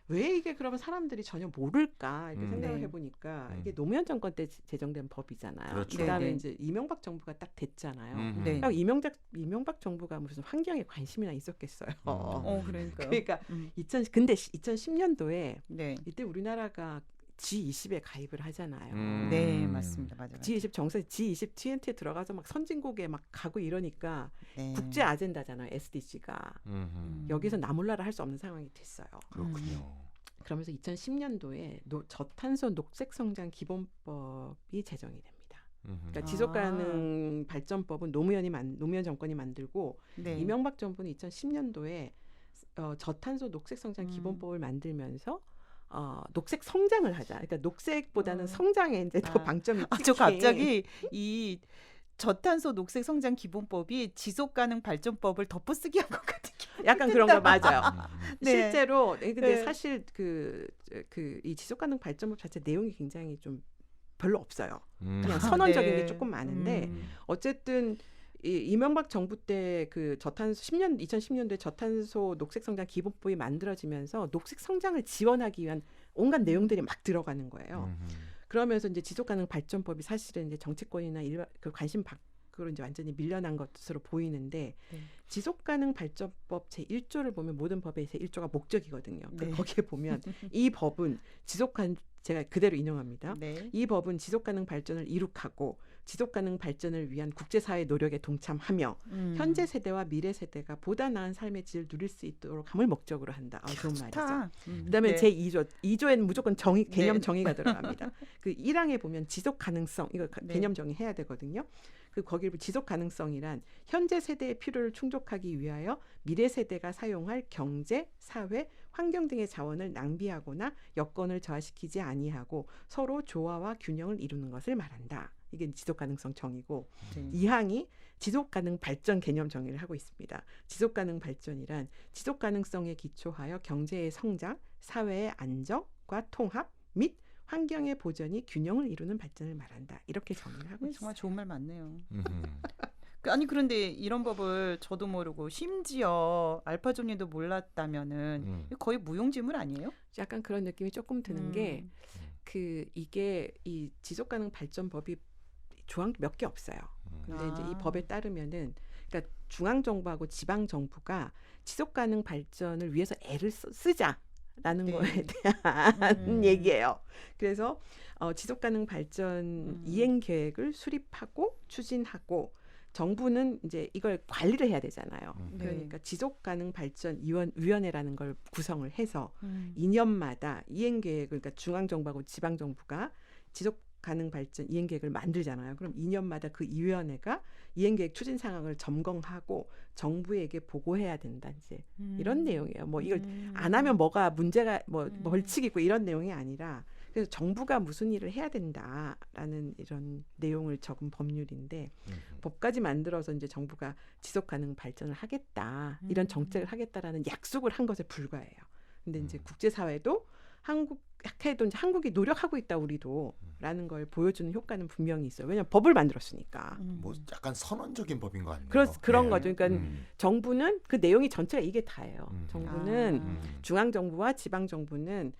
왜 이게 그러면 사람들이 전혀 모를까 이렇게 생각을 네. 해보니까 이게 노무현 정권 때 제정된 법이잖아요. 그렇죠. 그다음에 네네. 이제 이명박 정부가 딱 됐잖아요. 네. 그러니까 이명박 정부가 무슨 환경에 관심이나 있었겠어요. 그러니까요. 그러니까 음. 근데 2010년도에 네. 이때 우리나라가 G20에 가입을 하잖아요. 네, 맞습니다. 맞아요. G20 G20 TNT에 들어가서 막 선진국에 막 가고 이러니까 네. 국제 아젠다잖아요. SDG가. 여기서 나 몰라라 할 수 없는 상황이 됐어요. 그렇군요. 그러면서 2010년도에 저탄소 녹색 성장 기본법이 제정이 됩니다. 그러니까 지속가능 발전법은 노무현 정권이 만들고 네. 이명박 정부는 2010년도에 저탄소 녹색 성장 기본법을 만들면서 녹색 성장을 하자. 그러니까 녹색보다는 성장에 이제 더 방점이 찍힌. 저 갑자기 이 저탄소 녹색 성장 기본법이 지속 가능 발전법을 덮어쓰기 한 것 같은 기분이 약간 그런 거 맞아요. 네. 실제로 근데 네. 사실 이 지속 가능 발전법 자체 내용이 굉장히 좀 별로 없어요. 그냥 선언적인 네. 게 조금 많은데 어쨌든 이명박 정부 때 그 2010년도에 저탄소 녹색 성장 기본법이 만들어지면서 녹색 성장을 지원하기 위한 온갖 내용들이 막 들어가는 거예요. 그러면서 이제 지속 가능 발전법이 사실은 이제 정치권이나 그 관심 밖으로 이제 완전히 밀려난 것으로 보이는데 네. 지속 가능 발전법 제1조를 보면 모든 법의 제1조가 목적이거든요. 네. 거기에 보면 이 법은 제가 그대로 인용합니다. 네. 이 법은 지속 가능 발전을 이룩하고 지속 가능 발전을 위한 국제사회 노력에 동참하며 현재 세대와 미래 세대가 보다 나은 삶의 질을 누릴 수 있도록 함을 목적으로 한다. 좋은 말이죠. 그다음에 네. 제2조에는 무조건 개념 정의가 들어갑니다. 그 1항에 보면 지속 가능성 이거 네. 개념 정의해야 되거든요. 거기를 지속 가능성이란 현재 세대의 필요를 충족하기 위하여 미래 세대가 사용할 경제, 사회, 환경 등의 자원을 낭비하거나 여건을 저하시키지 아니하고 서로 조화와 균형을 이루는 것을 말한다. 이게 지속 가능성 정의고 2항이 지속 가능 발전 개념 정의를 하고 있습니다. 지속 가능 발전이란 지속 가능성에 기초하여 경제의 성장, 사회의 안정과 통합 및 환경의 보전이 균형을 이루는 발전을 말한다. 이렇게 정의를 하고 있어요. 정말 좋은 말 맞네요. 아니 그런데 이런 법을 저도 모르고 심지어 알파존님도 몰랐다면은 거의 무용지물 아니에요? 약간 그런 느낌이 조금 드는 게 이게 이 지속 가능 발전법이 조항 몇 개 없어요. 근데 이제 이 법에 따르면은 그러니까 중앙 정부하고 지방 정부가 지속 가능 발전을 위해서 애를 쓰자. 라는 네. 거에 대한 얘기예요. 그래서 지속가능 발전 이행 계획을 수립하고 추진하고 정부는 이제 이걸 관리를 해야 되잖아요. 네. 그러니까 지속가능 발전 위원회라는 걸 구성을 해서 2년마다 이행 계획을 그러니까 중앙 정부하고 지방 정부가 지속가능 발전 이행 계획을 만들잖아요. 그럼 2년마다 그 위원회가 이행 계획 추진 상황을 점검하고 정부에게 보고해야 된다. 이제 이런 내용이에요. 뭐 이걸 안 하면 뭐가 문제가 뭐 벌칙이 있고 이런 내용이 아니라 그래서 정부가 무슨 일을 해야 된다라는 이런 내용을 적은 법률인데 법까지 만들어서 이제 정부가 지속 가능 발전을 하겠다. 이런 정책을 하겠다라는 약속을 한 것에 불과해요. 근데 이제 국제사회도 한국도 이제 한국이 노력하고 있다 우리도라는 걸 보여주는 효과는 분명히 있어요. 왜냐하면 법을 만들었으니까. 뭐 약간 선언적인 법인 거 아니에요? 그런 거죠. 그러니까 정부는 그 내용이 전체가 이게 다예요. 정부는 중앙 정부와 지방 정부는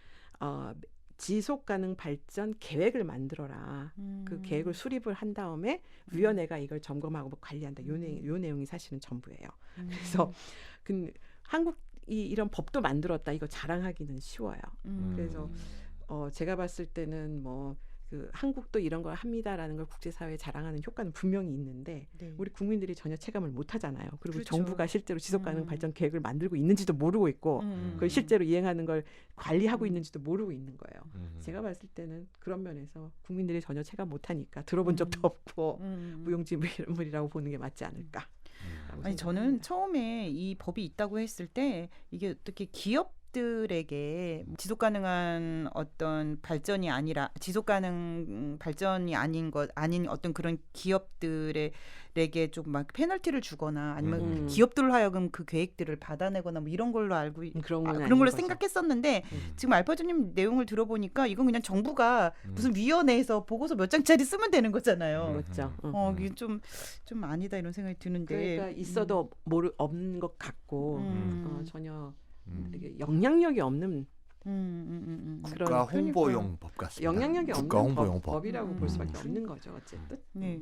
지속 가능 발전 계획을 만들어라. 그 계획을 수립을 한 다음에 위원회가 이걸 점검하고 관리한다. 요 내용이 사실은 전부예요. 그래서 한국이 이런 법도 만들었다. 이거 자랑하기는 쉬워요. 그래서 제가 봤을 때는 뭐 그 한국도 이런 걸 합니다라는 걸 국제사회에 자랑하는 효과는 분명히 있는데 네. 우리 국민들이 전혀 체감을 못 하잖아요. 그리고 그렇죠. 정부가 실제로 지속가능 발전 계획을 만들고 있는지도 모르고 있고 그걸 실제로 이행하는 걸 관리하고 있는지도 모르고 있는 거예요. 제가 봤을 때는 그런 면에서 국민들이 전혀 체감 못 하니까 들어본 적도 없고 무용지물이라고 보는 게 맞지 않을까. 아니 저는 처음에 이 법이 있다고 했을 때 이게 어떻게 기업들에게 지속 가능한 어떤 발전이 아니라 지속 가능 발전이 아닌 어떤 그런 기업들에게 좀 막 페널티를 주거나 아니면 기업들로 하여금 그 계획들을 받아내거나 뭐 이런 걸로 알고 그런 걸로 거죠. 생각했었는데 지금 알파주님 내용을 들어보니까 이건 그냥 정부가 무슨 위원회에서 보고서 몇 장짜리 쓰면 되는 거잖아요. 그렇죠. 이게 좀 아니다 이런 생각이 드는데. 그러니까 있어도 없는 것 같고 전혀 영향력이 없는 국가 홍보용 법 같습니다. 영향력이 국가 없는 홍보용 법이라고 볼 수밖에 없는 거죠. 어쨌든. 네.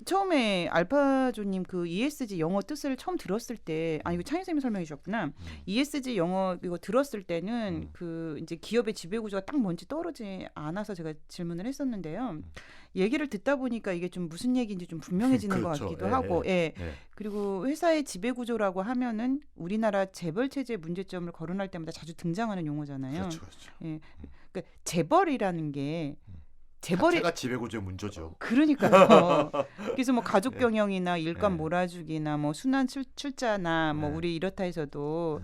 처음에 알파조님 그 ESG 영어 뜻을 처음 들었을 때 이거 차인 쌤이 설명해 주셨구나. ESG 영어 이거 들었을 때는 그 이제 기업의 지배 구조가 딱 뭔지 떠오르지 않아서 제가 질문을 했었는데요. 얘기를 듣다 보니까 이게 좀 무슨 얘기인지 좀 분명해지는 그렇죠. 것 같기도 하고, 그리고 회사의 지배 구조라고 하면은 우리나라 재벌 체제 문제점을 거론할 때마다 자주 등장하는 용어잖아요. 그렇죠. 예, 그러니까 재벌이라는 게 자체가 지배구조의 문제죠. 그러니까요. 그래서 뭐 가족 경영이나 일감 몰아주기나 뭐 순환 출자나 뭐 우리 이렇다 해서도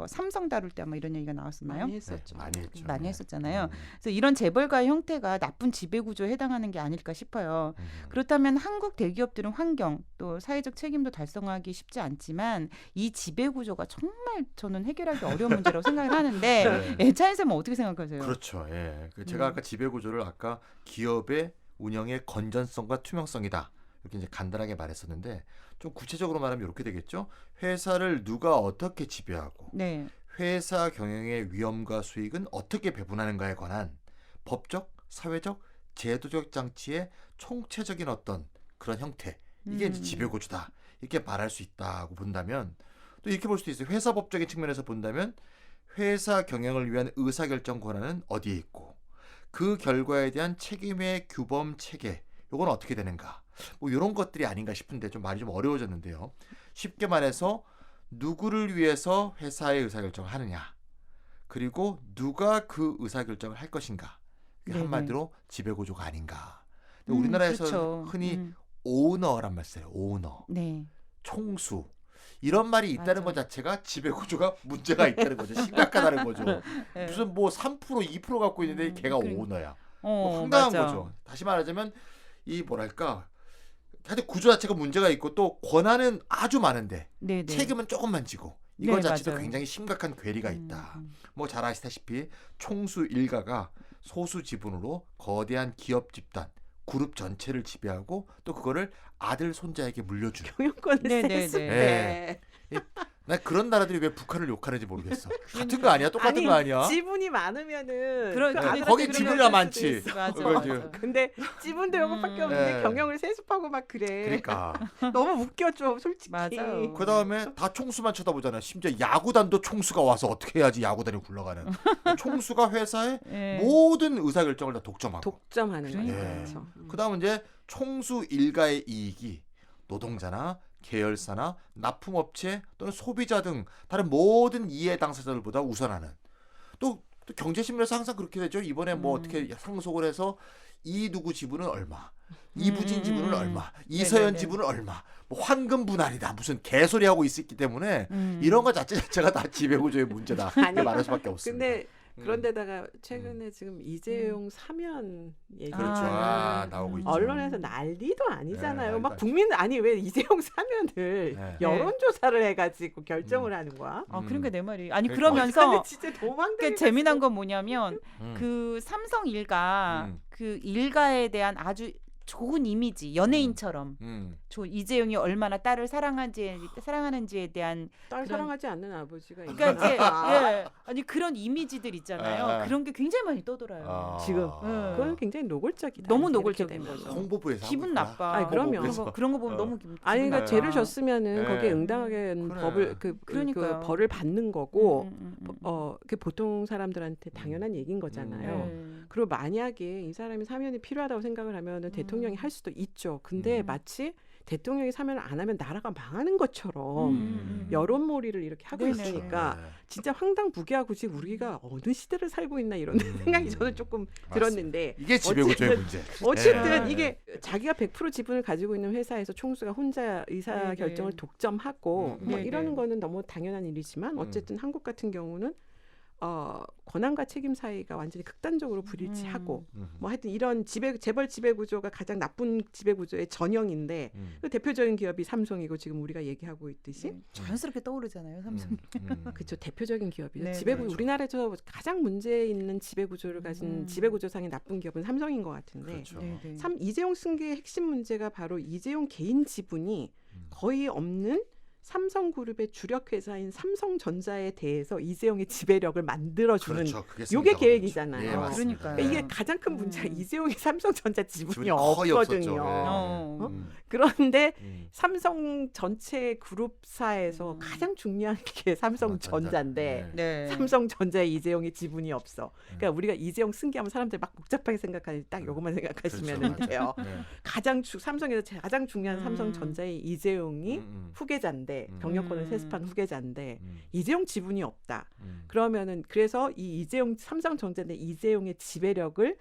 삼성 다룰 때 아마 이런 얘기가 나왔었나요? 많이 했었죠. 많이 했죠. 많이 했었잖아요. 그래서 이런 재벌가의 형태가 나쁜 지배 구조에 해당하는 게 아닐까 싶어요. 그렇다면 한국 대기업들은 환경 또 사회적 책임도 달성하기 쉽지 않지만 이 지배 구조가 정말 저는 해결하기 어려운 문제라고 생각을 하는데 차인 쌤은 어떻게 생각하세요? 그렇죠. 예. 제가 아까 지배 구조를 아까 기업의 운영의 건전성과 투명성이다. 이렇게 이제 간단하게 말했었는데 좀 구체적으로 말하면 이렇게 되겠죠. 회사를 누가 어떻게 지배하고 회사 경영의 위험과 수익은 어떻게 배분하는가에 관한 법적, 사회적, 제도적 장치의 총체적인 어떤 그런 형태. 이게 이제 지배구조다. 이렇게 말할 수 있다고 본다면 또 이렇게 볼 수도 있어요. 회사 법적인 측면에서 본다면 회사 경영을 위한 의사결정 권한은 어디에 있고 그 결과에 대한 책임의 규범 체계 이건 어떻게 되는가. 뭐 이런 것들이 아닌가 싶은데 좀 말이 좀 어려워졌는데요. 쉽게 말해서 누구를 위해서 회사의 의사결정을 하느냐. 그리고 누가 그 의사결정을 할 것인가. 그게 한마디로 지배구조가 아닌가. 근데 우리나라에서 그렇죠. 흔히 오너란 말 써요. 오너. 총수. 이런 말이 있다는 것 자체가 지배구조가 문제가 있다는 거죠. 심각하다는 거죠. 무슨 뭐 3% 2% 갖고 있는데 걔가 오너야. 뭐 황당한 거죠. 다시 말하자면 이 뭐랄까 하여튼 구조 자체가 문제가 있고 또 권한은 아주 많은데 책임은 조금만 지고 이거 자체도 맞아요. 굉장히 심각한 괴리가 있다. 뭐 잘 아시다시피 총수 일가가 소수 지분으로 거대한 기업 집단 그룹 전체를 지배하고 또 그거를 아들 손자에게 물려준. 경영권을 네네네. 세습해. 나 그런 나라들이 왜 북한을 욕하는지 모르겠어. 같은 거 아니야? 똑같은 거 아니야? 지분이 많으면은 거기 지분이 많지. 맞아. 근데 지분도 요것밖에 없는데 경영을 세습하고 막 그래. 그러니까 너무 웃겨 좀 솔직히. 맞아. 그 다음에 다 총수만 쳐다보잖아. 심지어 야구단도 총수가 와서 어떻게 해야지 야구단이 굴러가는. 총수가 회사의 모든 의사결정을 다 독점하는 거예요. 그렇죠. 그 다음은 이제 총수 일가의 이익이 노동자나 계열사나 납품업체 또는 소비자 등 다른 모든 이해 당사자들보다 우선하는. 또 경제신문에서 항상 그렇게 되죠. 이번에 뭐 어떻게 상속을 해서 이 누구 지분은 얼마, 이부진 지분은 얼마, 이서연 지분은 얼마, 뭐 환금 분할이다 무슨 개소리 하고 있었기 때문에 이런 거 자체가 다 지배구조의 문제다. 아니, 말할 수밖에 없습니다. 근데 그런데다가 최근에 지금 이재용 사면 얘기가 그렇죠. 나오고 있죠. 언론에서 난리도 아니잖아요. 막 국민 아니 왜 이재용 사면을 여론조사를 해가지고 결정을 하는 거야? 그러니까 내 말이 아니 그러니까. 그러면서 진짜 도망다니면서 재미난 건 뭐냐면 그 삼성 일가 그 일가에 대한 아주 좋은 이미지 연예인처럼 이재용이 얼마나 딸을 사랑하는지에 대한 딸 사랑하지 않는 아버지가 그러니까 이제 아니 그런 이미지들 있잖아요. 그런 게 굉장히 많이 떠돌아요. 지금 그건 굉장히 노골적이다. 너무 노골적인 거죠. 홍보부에서 기분 나빠. 아니, 그럼요. 그런 거 보면 너무 기분 아니 그러니까 나빠. 죄를 졌으면은 거기에 응당하게 법을 그 벌을 받는 거고 그 보통 사람들한테 당연한 얘기인 거잖아요. 그리고 만약에 이 사람이 사면이 필요하다고 생각을 하면은 대통령이 할 수도 있죠. 근데 마치 대통령이 사면을 안 하면 나라가 망하는 것처럼 여론몰이를 이렇게 하고 있으니까 진짜 황당무계하고 지금 우리가 어느 시대를 살고 있나 이런 생각이 저는 조금 들었는데 이게 지배구조의 문제. 어쨌든 이게 자기가 100% 지분을 가지고 있는 회사에서 총수가 혼자 의사결정을 독점하고 뭐 이러는 거는 너무 당연한 일이지만 어쨌든 한국 같은 경우는 권한과 책임 사이가 완전히 극단적으로 불일치하고 뭐 하여튼 이런 재벌 지배 구조가 가장 나쁜 지배 구조의 전형인데 그 대표적인 기업이 삼성이고 지금 우리가 얘기하고 있듯이 자연스럽게 떠오르잖아요, 삼성. 그렇죠. 대표적인 기업이죠. 네, 지배 그렇죠. 우리나라에서 가장 문제 있는 지배 구조를 가진 지배 구조상의 나쁜 기업은 삼성인 것 같은데 그렇죠. 이재용 승계의 핵심 문제가 바로 이재용 개인 지분이 거의 없는 삼성그룹의 주력 회사인 삼성전자에 대해서 이재용의 지배력을 만들어주는 이게 계획이잖아요. 그러니까요. 이게 가장 큰 문제가 이재용의 삼성전자 지분이 거의 없거든요. 그런데 삼성 전체 그룹사에서 가장 중요한 게 삼성전자인데 삼성전자에 이재용의 지분이 없어. 그러니까 우리가 이재용 승계하면 사람들이 막 복잡하게 생각하는데 딱 이것만 생각하시면 돼요. 삼성에서 가장 중요한 삼성전자의 이재용이 후계자인데 경영권을 세습한 후계자인데 이재용 지분이 없다. 그러면은 그래서 이 이재용 삼성전자의 이재용의 지배력을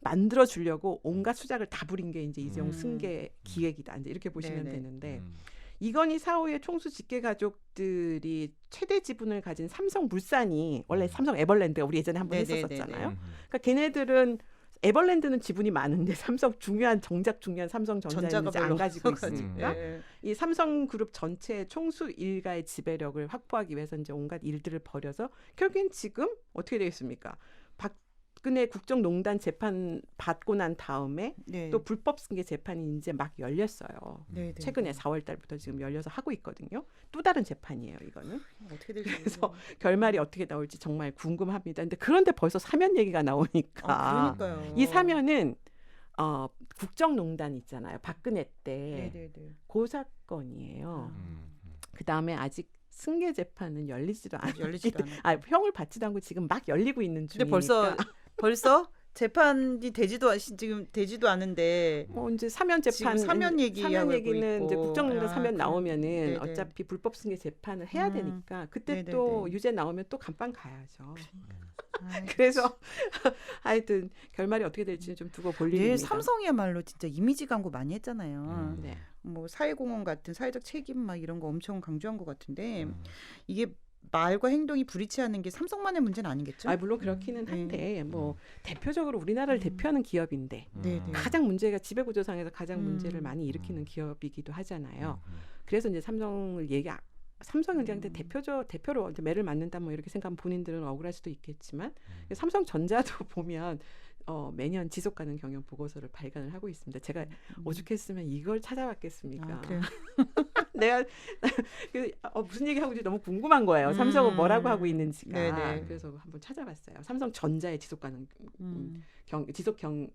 만들어 주려고 온갖 수작을 다 부린 게 이제 이재용 승계 기획이다. 이제 이렇게 보시면 되는데 이건희 사호의 총수 직계 가족들이 최대 지분을 가진 삼성물산이 원래 삼성 에버랜드가 우리 예전에 한번 했었잖아요. 그러니까 걔네들은 에버랜드는 지분이 많은데 정작 중요한 삼성전자는 이제 안 가지고 있으니까 이 삼성그룹 전체 총수 일가의 지배력을 확보하기 위해서 이제 온갖 일들을 벌여서 결국엔 지금 어떻게 되겠습니까? 박근혜 국정농단 재판 받고 난 다음에 또 불법 승계 재판이 이제 막 열렸어요. 최근에 4월 달부터 지금 열려서 하고 있거든요. 또 다른 재판이에요, 이거는. 어떻게 될지 그래서 결말이 어떻게 나올지 정말 궁금합니다. 근데 그런데 벌써 사면 얘기가 나오니까 이 사면은 국정농단 있잖아요. 박근혜 때 그 사건이에요. 그다음에 아직 승계 재판은 열리지도 않아요. 형을 받지도 않고 지금 막 열리고 있는 중이니까. 근데 벌써 재판이 지금 되지도 않은데 이제 사면 재판 사면 얘기는 이제 국정농단 사면 나오면은 어차피 불법 승계 재판을 해야 되니까 그때 또 유죄 나오면 또 감방 가야죠. 그래서 하여튼 결말이 어떻게 될지는 좀 두고 볼 일입니다. 삼성이야말로 진짜 이미지 광고 많이 했잖아요. 뭐 사회공헌 같은 사회적 책임 막 이런 거 엄청 강조한 것 같은데 이게 말과 행동이 불일치하는 게 삼성만의 문제는 아니겠죠? 물론 그렇기는 한데 뭐 대표적으로 우리나라를 대표하는 기업인데 가장 문제가 지배구조상에서 가장 문제를 많이 일으키는 기업이기도 하잖아요. 그래서 이제 삼성은 그냥 대표로 매를 맞는다 뭐 이렇게 생각하면 본인들은 억울할 수도 있겠지만 삼성전자도 보면 매년 지속 가능 경영 보고서를 발간을 하고 있습니다. 제가 오죽했으면 이걸 찾아봤겠습니까? 그래요? 내가 무슨 얘기 하고 있는지 너무 궁금한 거예요. 삼성은 뭐라고 하고 있는지가. 네네. 그래서 한번 찾아봤어요. 삼성전자의 지속 가능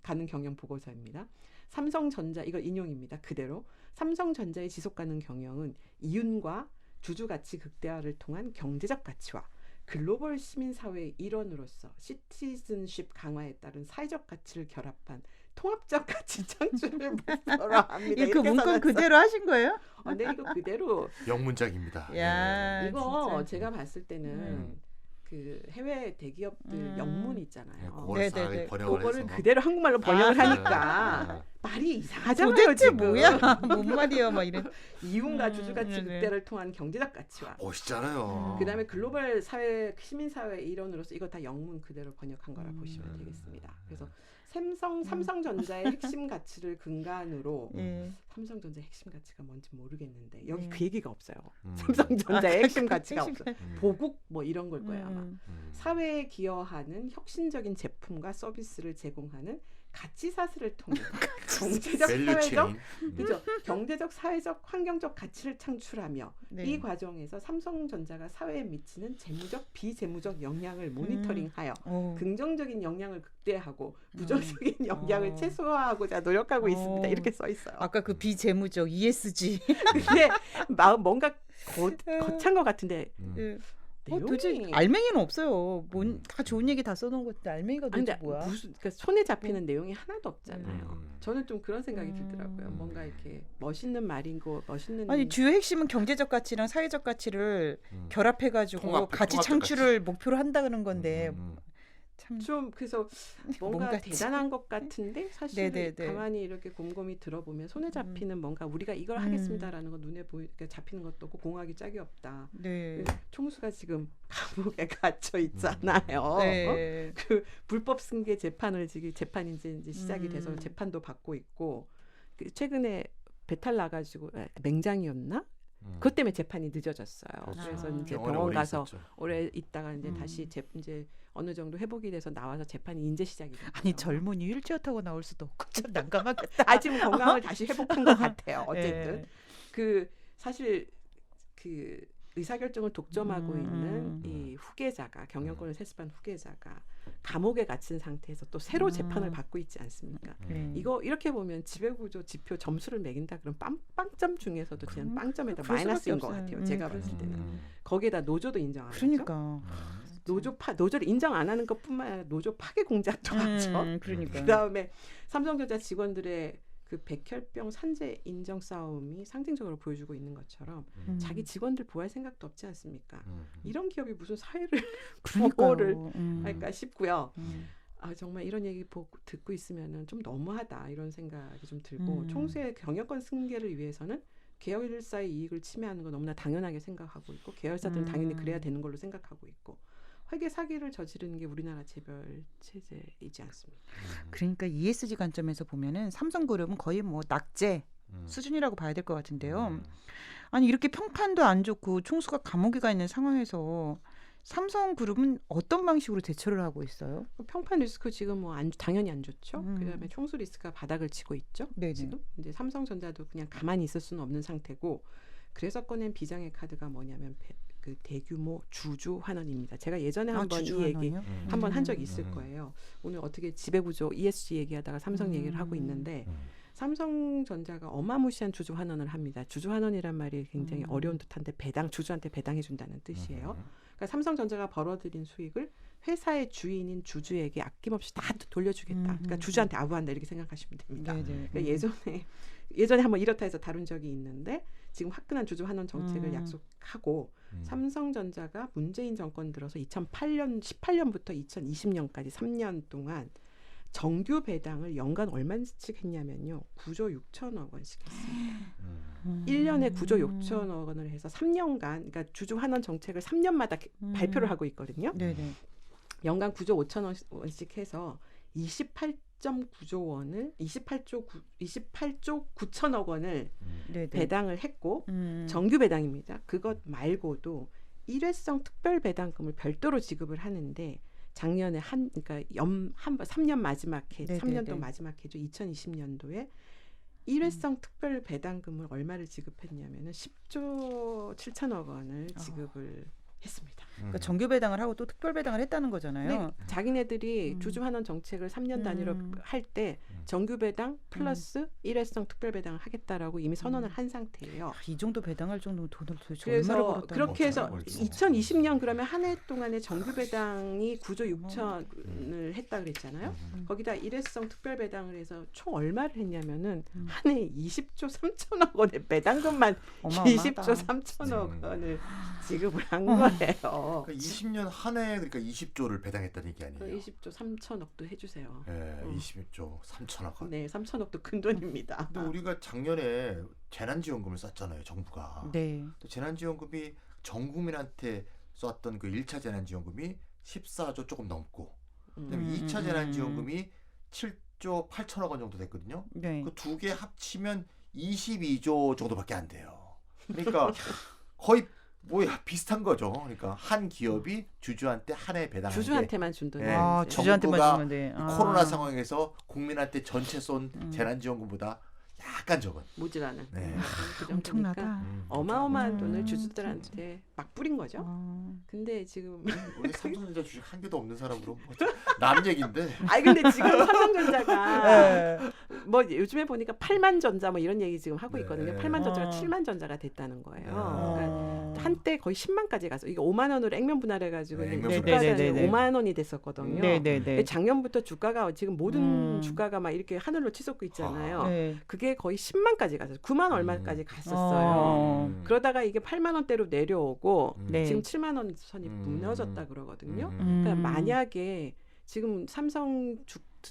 가능 경영 보고서입니다. 삼성전자 이거 인용입니다. 그대로 삼성전자의 지속 가능 경영은 이윤과 주주 가치 극대화를 통한 경제적 가치와 글로벌 시민사회의 일원으로서 시티즌십 강화에 따른 사회적 가치를 결합한 통합적 가치 창출을 목표로 합니다. 그 문건 그대로 하신 거예요? 네, 이거 그대로 영문작입니다. 야, 이거 진짜. 제가 봤을 때는 그 해외 대기업들 영문 있잖아요. 그걸 그거를 그대로 한국말로 번역을 하니까 말이 이상하잖아요. 도대체 지금. 뭐야? 뭔 말이야? 막 이런. 이윤과 주주가치 극대화를 통한 경제적 가치와 멋있잖아요. 그다음에 글로벌 사회 시민사회의 일원으로서 이거 다 영문 그대로 번역한 거라 보시면 되겠습니다. 그래서 삼성전자의 핵심 가치를 근간으로 삼성전자의 핵심 가치가 뭔지 모르겠는데 여기 그 얘기가 없어요. 삼성전자의 핵심 가치가 없어요. 보국 뭐 이런 걸 거예요 아마. 사회에 기여하는 혁신적인 제품과 서비스를 제공하는 가치 사슬을 통해 경제적, 사회적, 그죠? 경제적, 사회적, 환경적 가치를 창출하며 이 과정에서 삼성전자가 사회에 미치는 재무적, 비재무적 영향을 모니터링하여 긍정적인 영향을 극대화하고 부정적인 영향을 최소화하고자 노력하고 있습니다. 이렇게 써 있어요. 아까 그 비재무적 ESG. 근데 뭔가 거창 것 같은데. 도대체 알맹이는 없어요. 다 좋은 얘기 다 써놓은 것도 알맹이가 도대체 뭐야? 그러니까 손에 잡히는 내용이 하나도 없잖아요. 저는 좀 그런 생각이 들더라고요. 뭔가 이렇게 멋있는 말인 거, 멋있는 아니 주요 핵심은 경제적 가치랑 사회적 가치를 결합해가지고 가치 창출을 목표로 한다는 건데 좀 그래서 뭔가 대단한 것 같은데 사실 가만히 이렇게 곰곰이 들어보면 손에 잡히는 뭔가 우리가 이걸 하겠습니다라는 거 눈에 잡히는 것도 없고 공학이 짝이 없다. 총수가 지금 감옥에 갇혀 있잖아요. 그 불법 승계 재판을 지금 재판이 이제 시작이 돼서 재판도 받고 있고 최근에 배탈 나가지고 맹장이었나? 그것 때문에 재판이 늦어졌어요. 그래서 이제 병원 가서 오래 있다가 이제 다시 이제 어느 정도 회복이 돼서 나와서 재판이 이제 시작이 됐어요. 아니 젊은이 휠체어 타고 나올 수도 없고 참 난감하겠다. 지금 건강을 다시 회복한 것 같아요. 어쨌든 그 사실 그 의사결정을 독점하고 있는 이 후계자가 경영권을 세습한 후계자가 감옥에 갇힌 상태에서 또 새로 재판을 받고 있지 않습니까? 이거 이렇게 보면 지배구조 지표 점수를 매긴다 그럼 빵점 중에서도 그냥 빵점에다 마이너스인 것 같아요. 제가 봤을 때는 거기에다 노조도 인정 안 하죠. 그러니까 노조를 인정 안 하는 것뿐만 아니라 노조 파괴 공작도 하죠. 그러니까. 그다음에 삼성전자 직원들의 그 백혈병 산재 인정 싸움이 상징적으로 보여주고 있는 것처럼 자기 직원들 보호할 생각도 없지 않습니까? 이런 기업이 무슨 사회를 보호를 할까 싶고요. 정말 이런 얘기 듣고 있으면은 좀 너무하다 이런 생각이 좀 들고 총수의 경영권 승계를 위해서는 계열사의 이익을 침해하는 건 너무나 당연하게 생각하고 있고 계열사들은 당연히 그래야 되는 걸로 생각하고 있고 회계 사기를 저지르는 게 우리나라 재벌 체제이지 않습니까? 그러니까 ESG 관점에서 보면은 삼성그룹은 거의 뭐 낙제 수준이라고 봐야 될 것 같은데요. 아니 이렇게 평판도 안 좋고 총수가 감옥에 가 있는 상황에서 삼성그룹은 어떤 방식으로 대처를 하고 있어요? 평판 리스크 지금 뭐 당연히 안 좋죠. 그다음에 총수 리스크가 바닥을 치고 있죠. 네네. 지금 이제 삼성전자도 그냥 가만히 있을 수는 없는 상태고 그래서 꺼낸 비장의 카드가 뭐냐면 그 대규모 주주 환원입니다. 제가 예전에 한번 이 얘기 한번 한 적이 있을 거예요. 오늘 어떻게 지배구조 ESG 얘기하다가 삼성 얘기를 하고 있는데 삼성전자가 어마무시한 주주 환원을 합니다. 주주 환원이란 말이 굉장히 어려운 듯한데 주주한테 배당해 준다는 뜻이에요. 그러니까 삼성전자가 벌어들인 수익을 회사의 주인인 주주에게 아낌없이 다 돌려주겠다. 그러니까 주주한테 아부한다 이렇게 생각하시면 됩니다. 그러니까 예전에 한번 이렇다 해서 다룬 적이 있는데 지금 화끈한 주주 환원 정책을 약속하고 삼성전자가 문재인 정권 들어서 18년부터 2020년까지 3년 동안 정규 배당을 연간 얼마씩 했냐면요. 9조 6천억 원씩 했습니다. 1년에 9조 6천억 원을 해서 3년간 그러니까 주주 환원 정책을 3년마다 발표를 하고 있거든요. 네네. 연간 9조 5천억 원씩 해서 28.9조 원을 28조 9천억 원을 배당을 했고 정규 배당입니다. 그것 말고도 일회성 특별 배당금을 별도로 지급을 하는데 작년에 그러니까 3년 마지막 해, 네네네. 3년도 마지막 해죠. 2020년도에 일회성 특별 배당금을 얼마를 지급했냐면은 10조 7천억 원을 지급을 했습니다. 그러니까 정규 배당을 하고 또 특별 배당을 했다는 거잖아요. 네, 자기네들이 주주환원 정책을 3년 단위로 할 때 정규 배당 플러스 일회성 특별 배당을 하겠다라고 이미 선언을 한 상태예요. 이 정도 배당할 정도면 돈을 도대체 그래서 얼마를 벌었다는 그렇게 해서 거죠? 2020년 그러면 한 해 동안에 정규 배당이 9조 6천을 했다 그랬잖아요. 거기다 일회성 특별 배당을 해서 총 얼마를 했냐면은 한 해 20조 3천억 원의 배당금만 어마어마하다. 20조 3천억 원을 지급을 한 거예요. 그러니까 20년 한 해 그러니까 20조를 배당했다는 얘기 아니에요? 20조 3천억도 해주세요. 네, 20조 3천억 원. 네, 3천억도 큰 돈입니다. 근데 우리가 작년에 재난지원금을 쐈잖아요, 정부가. 네. 또 재난지원금이 전 국민한테 쐈던 그 1차 재난지원금이 14조 조금 넘고, 그다음에 2차 재난지원금이 7조 8천억 원 정도 됐거든요. 네. 그 두 개 합치면 22조 정도밖에 안 돼요. 그러니까 거의 뭐야 비슷한 거죠. 그러니까 한 기업이 주주한테 한 해 배당하는 주주한테만 준 돈이 네. 아, 이제. 주주한테만 정부가 주면 돼. 코로나 상황에서 국민한테 전체 쏜 재난지원금보다 약간 적은. 모자라는. 네. 그 정도니까 엄청나다. 어마어마한 돈을 주주들한테 막 뿌린 거죠. 아. 근데 지금 우리 삼성전자 주식 한 개도 없는 사람으로 남 얘긴데. 아니 근데 지금 삼성전자가 네. 뭐 요즘에 보니까 8만 전자 뭐 이런 얘기 지금 하고 네. 있거든요. 8만 전자가 아. 7만 전자가 됐다는 거예요. 아. 그러니까 한때 거의 10만까지 가서 이게 5만 원으로 액면 분할해 가지고 네, 주가가 네네네네. 5만 원이 됐었거든요. 네네네. 근데 작년부터 주가가 지금 모든 주가가 막 이렇게 하늘로 치솟고 있잖아요. 네. 그게 거의 10만까지 갔어요. 9만 얼마까지 갔었어요. 어. 그러다가 이게 8만 원대로 내려오고 네. 지금 7만 원 선이 무너졌다 그러거든요. 음. 그러니까 만약에 지금 삼성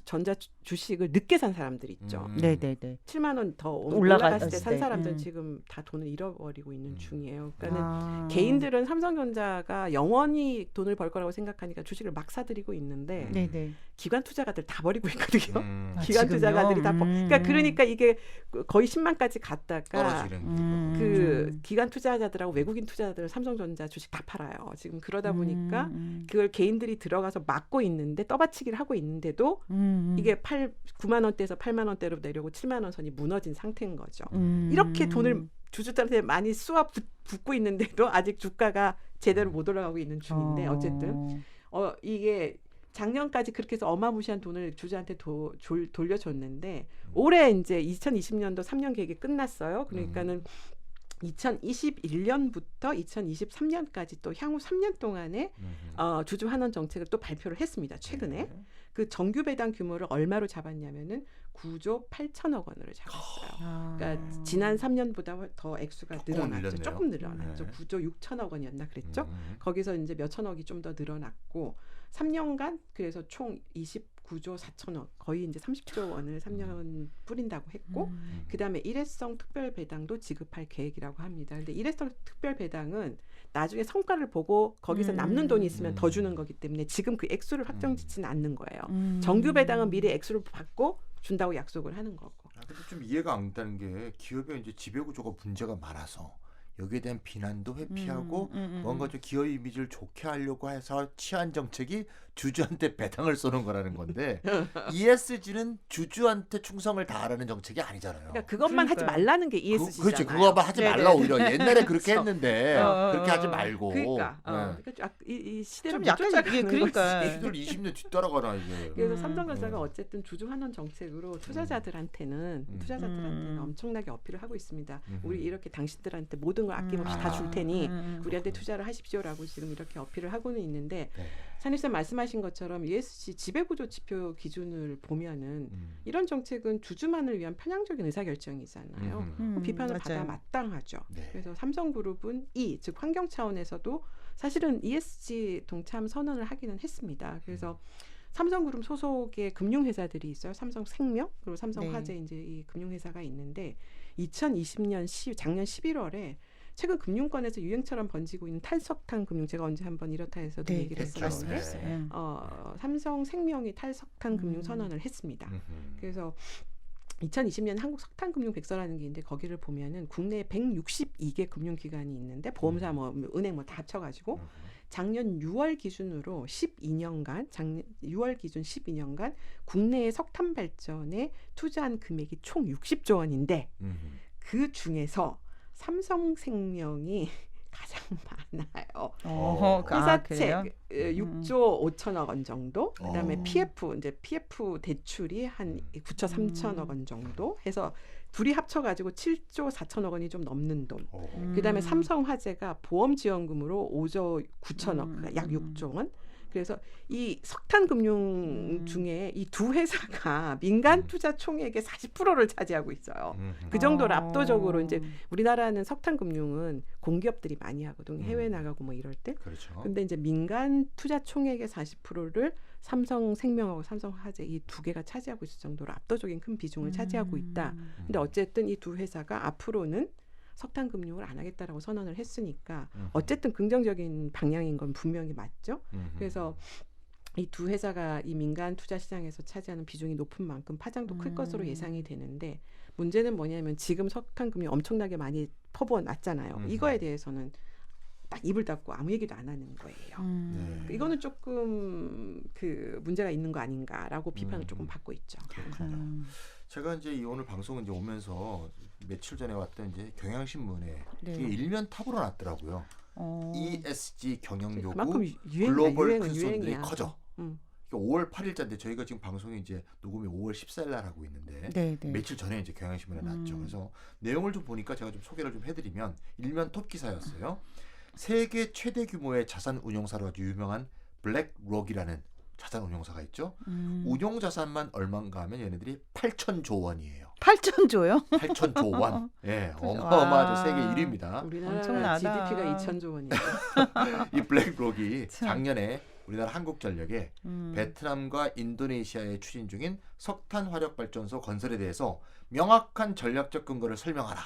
전자 주식을 늦게 산 사람들 있죠. 네네네. 7만 원 더 올라갔을 올라갔을 때 산 때. 사람들은 지금 다 돈을 잃어버리고 있는 중이에요. 그러니까는 아. 개인들은 삼성전자가 영원히 돈을 벌 거라고 생각하니까 주식을 막 사들이고 있는데 네네. 기관 투자가들 다 버리고 있거든요. 아, 기관 지금요? 투자가들이 다 그러니까 이게 거의 10만까지 갔다가 떨어지는. 그 기관 투자자들하고 외국인 투자자들은 삼성전자 주식 다 팔아요. 지금 그러다 보니까 그걸 개인들이 들어가서 막고 있는데 떠받치기를 하고 있는데도 이게 9만 원대에서 8만 원대로 내려오고 7만 원 선이 무너진 상태인 거죠. 이렇게 돈을 주주들한테 많이 쏘아 붓고 있는데도 아직 주가가 제대로 못 올라가고 있는 중인데 어쨌든 이게 작년까지 그렇게 해서 어마무시한 돈을 주주한테 돌려줬는데 올해 이제 2020년도 3년 계획이 끝났어요. 그러니까는 2021년부터 2023년까지 또 향후 3년 동안에 주주 환원 정책을 또 발표를 했습니다. 최근에. 그 정규 배당 규모를 얼마로 잡았냐면은 9조 8천억 원으로 잡았어요. 그러니까 지난 3년보다 더 액수가 늘어났죠. 조금 늘어났죠. 9조 6천억 원이었나 그랬죠. 거기서 이제 몇 천억이 좀 더 늘어났고 3년간 그래서 총 29조 4천억 거의 이제 30조 원을 3년 뿌린다고 했고 그다음에 일회성 특별 배당도 지급할 계획이라고 합니다. 근데 일회성 특별 배당은 나중에 성과를 보고 거기서 남는 돈이 있으면 더 주는 거기 때문에 지금 그 액수를 확정짓지는 않는 거예요. 정규 배당은 미리 액수를 받고 준다고 약속을 하는 거고. 근데 좀 이해가 안 가는 게 기업의 이제 지배구조가 문제가 많아서 여기에 대한 비난도 회피하고 뭔가 좀 기업 이미지를 좋게 하려고 해서 취한 정책이 주주한테 배당을 쏘는 거라는 건데 ESG는 주주한테 충성을 다하라는 정책이 아니잖아요. 그러니까 그것만 하지 말라는 게 ESG잖아요. 그렇지, 그거만 하지 말라 오히려. 옛날에 그렇게 했는데 그렇게 하지 말고. 그러니까 이 시대를 좀 약간 이게 그러니까 시들 20년 뒤따라가나 이게. 그래서 삼성전자가 어쨌든 주주 환원 정책으로 투자자들한테는 엄청나게 어필을 하고 있습니다. 우리 이렇게 당신들한테 모든 걸 아낌없이 다 줄 테니 우리한테 투자를 하십시오라고 지금 이렇게 어필을 하고는 있는데 찬일쌤 말씀하신 것처럼 ESG 지배구조 지표 기준을 보면은 이런 정책은 주주만을 위한 편향적인 의사결정이잖아요. 비판을 받아 마땅하죠. 네. 그래서 삼성그룹은 즉 환경 차원에서도 사실은 ESG 동참 선언을 하기는 했습니다. 그래서 삼성그룹 소속의 금융회사들이 있어요. 삼성생명 그리고 삼성화재 이제 이 금융회사가 있는데 2020년 작년 11월에 최근 금융권에서 유행처럼 번지고 있는 탈석탄 금융 제가 언제 한번 이렇다 해서도 얘기를 했었는데 삼성생명이 탈석탄 금융 선언을 했습니다. 그래서 2020년 한국 석탄금융 백서라는 게 있는데 거기를 보면은 국내에 162개 금융기관이 있는데 보험사 뭐 은행 뭐 다 합쳐가지고 작년 6월 기준으로 12년간 작년 6월 기준 12년간 국내의 석탄 발전에 투자한 금액이 총 60조 원인데 그 중에서 삼성생명이 가장 많아요. 회사채 6조 5천억 원 정도, 그다음에 PF 대출이 한 9조 3천억 원 정도 해서 둘이 합쳐가지고 7조 4천억 원이 좀 넘는 돈. 그다음에 삼성화재가 보험지원금으로 5조 9천억, 약 6조 원. 그래서 이 석탄금융 중에 이 두 회사가 민간 투자 총액의 40%를 차지하고 있어요. 그 정도로 압도적으로 이제 우리나라는 석탄금융은 공기업들이 많이 하거든요. 해외 나가고 뭐 이럴 때. 그렇죠. 근데 이제 민간 투자 총액의 40%를 삼성생명하고 삼성화재 이 두 개가 차지하고 있을 정도로 압도적인 큰 비중을 차지하고 있다. 근데 어쨌든 이 두 회사가 앞으로는 석탄 금융을 안 하겠다라고 선언을 했으니까 어쨌든 긍정적인 방향인 건 분명히 맞죠. 그래서 이 두 회사가 이 민간 투자 시장에서 차지하는 비중이 높은 만큼 파장도 클 것으로 예상이 되는데 문제는 뭐냐면 지금 석탄 금융 엄청나게 많이 퍼부어 놨잖아요. 이거에 대해서는 딱 입을 닫고 아무 얘기도 안 하는 거예요. 이거는 조금 그 문제가 있는 거 아닌가라고 비판을 조금 받고 있죠. 그렇군요. 제가 이제 이 오늘 방송 이제 오면서 며칠 전에 왔던 이제 경향신문에 이게 일면 탑으로 났더라고요. ESG 경영 요구 글로벌 큰 손들이 커져. 5월 8일자인데 저희가 지금 방송이 이제 녹음이 5월 14일 날 하고 있는데 며칠 전에 이제 경향신문에 났죠. 그래서 내용을 좀 보니까 제가 좀 소개를 좀 해드리면 일면 톱 기사였어요. 세계 최대 규모의 자산 운용사로 아주 유명한 블랙록이라는 자산 운용사가 있죠. 운용 자산만 얼마인가 하면 얘네들이 8천조 원이에요. 8천조요? 8천조 원. 예, 어마어마하죠. 세계 1위입니다. 우리나라 엄청나다. GDP가 2천조 원이에요. 이 블랙록이 작년에 우리나라 한국전력에 베트남과 인도네시아에 추진 중인 석탄 화력 발전소 건설에 대해서 명확한 전략적 근거를 설명하라.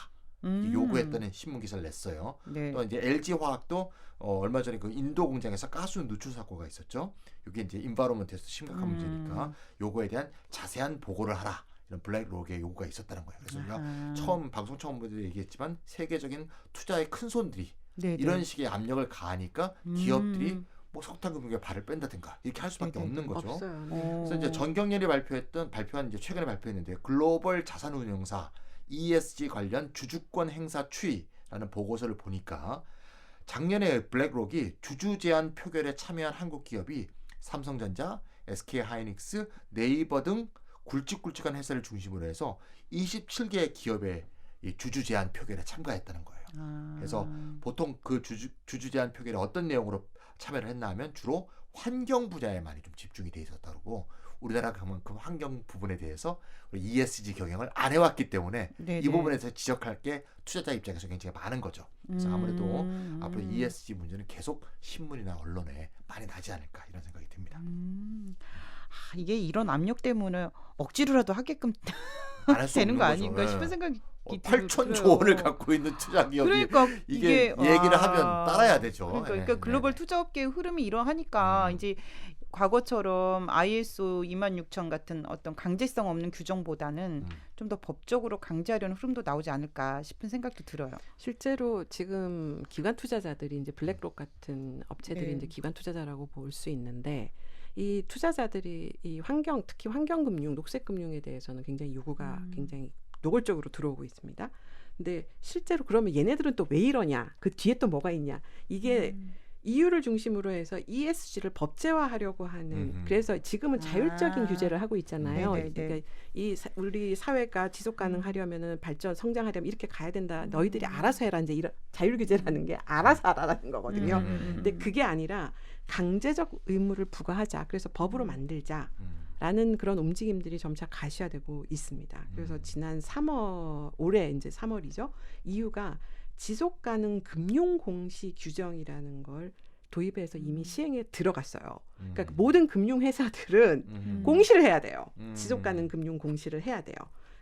요구했다는 신문 기사를 냈어요. 또 이제 LG 화학도 얼마 전에 그 인도 공장에서 가스 누출 사고가 있었죠. 이게 이제 인바이러먼트에서 심각한 문제니까 요거에 대한 자세한 보고를 하라. 이런 블랙록의 요구가 있었다는 거예요. 그래서 우리가 처음 방송 처음부터 얘기했지만 세계적인 투자의 큰 손들이 이런 식의 압력을 가하니까 기업들이 뭐 석탄금융에 발을 뺀다든가 이렇게 할 수밖에 없는 거죠. 없어요. 그래서 이제 전경련이 발표한 이제 최근에 발표했는데 글로벌 자산운용사 ESG 관련 주주권 행사 추이라는 보고서를 보니까 작년에 블랙록이 주주 제한 표결에 참여한 한국 기업이 삼성전자, SK하이닉스, 네이버 등 굵직굵직한 회사를 중심으로 해서 27개의 기업의 이 주주 제한 표결에 참가했다는 거예요. 그래서 보통 그 주주 제한 표결에 어떤 내용으로 참여를 했나 하면 주로 환경 분야에 많이 좀 집중이 돼 있었다고 우리나라가 그만큼 환경 부분에 대해서 ESG 경영을 안 해왔기 때문에 이 부분에서 지적할 게 투자자 입장에서 굉장히 많은 거죠. 그래서 아무래도 앞으로 ESG 문제는 계속 신문이나 언론에 많이 나지 않을까 이런 생각이 듭니다. 이게 이런 압력 때문에 억지로라도 하게끔 안 할 수 되는 없는 거 거죠. 아닌가 싶은 생각이 8천조 원을 갖고 있는 투자 기업이 그러니까 이게 얘기를 하면 따라야 되죠. 그러니까 글로벌 투자업계의 흐름이 이러하니까 이제 과거처럼 ISO 26000 같은 어떤 강제성 없는 규정보다는 좀 더 법적으로 강제하려는 흐름도 나오지 않을까 싶은 생각도 들어요. 실제로 지금 기관 투자자들이 이제 블랙록 같은 업체들이 이제 기관 투자자라고 볼 수 있는데 이 투자자들이 이 환경, 특히 환경금융, 녹색금융에 대해서는 굉장히 요구가 굉장히 노골적으로 들어오고 있습니다. 근데 실제로 그러면 얘네들은 또 왜 이러냐? 그 뒤에 또 뭐가 있냐? 이게 EU를 중심으로 해서 ESG를 법제화하려고 하는 그래서 지금은 자율적인 규제를 하고 있잖아요. 그러니까 우리 사회가 지속 가능하려면은 발전 성장하려면 이렇게 가야 된다. 너희들이 알아서 해라. 이제 이런 자율 규제라는 게 알아서 하라는 거거든요. 근데 그게 아니라 강제적 의무를 부과하자. 그래서 법으로 만들자. 라는 그런 움직임들이 점차 가시화되고 있습니다. 그래서 지난 3월 올해 이제 3월이죠. EU가 지속 가능 금융 공시 규정이라는 걸 도입해서 이미 시행에 들어갔어요. 그러니까 모든 금융 회사들은 공시를 해야 돼요. 지속 가능 금융 공시를 해야 돼요.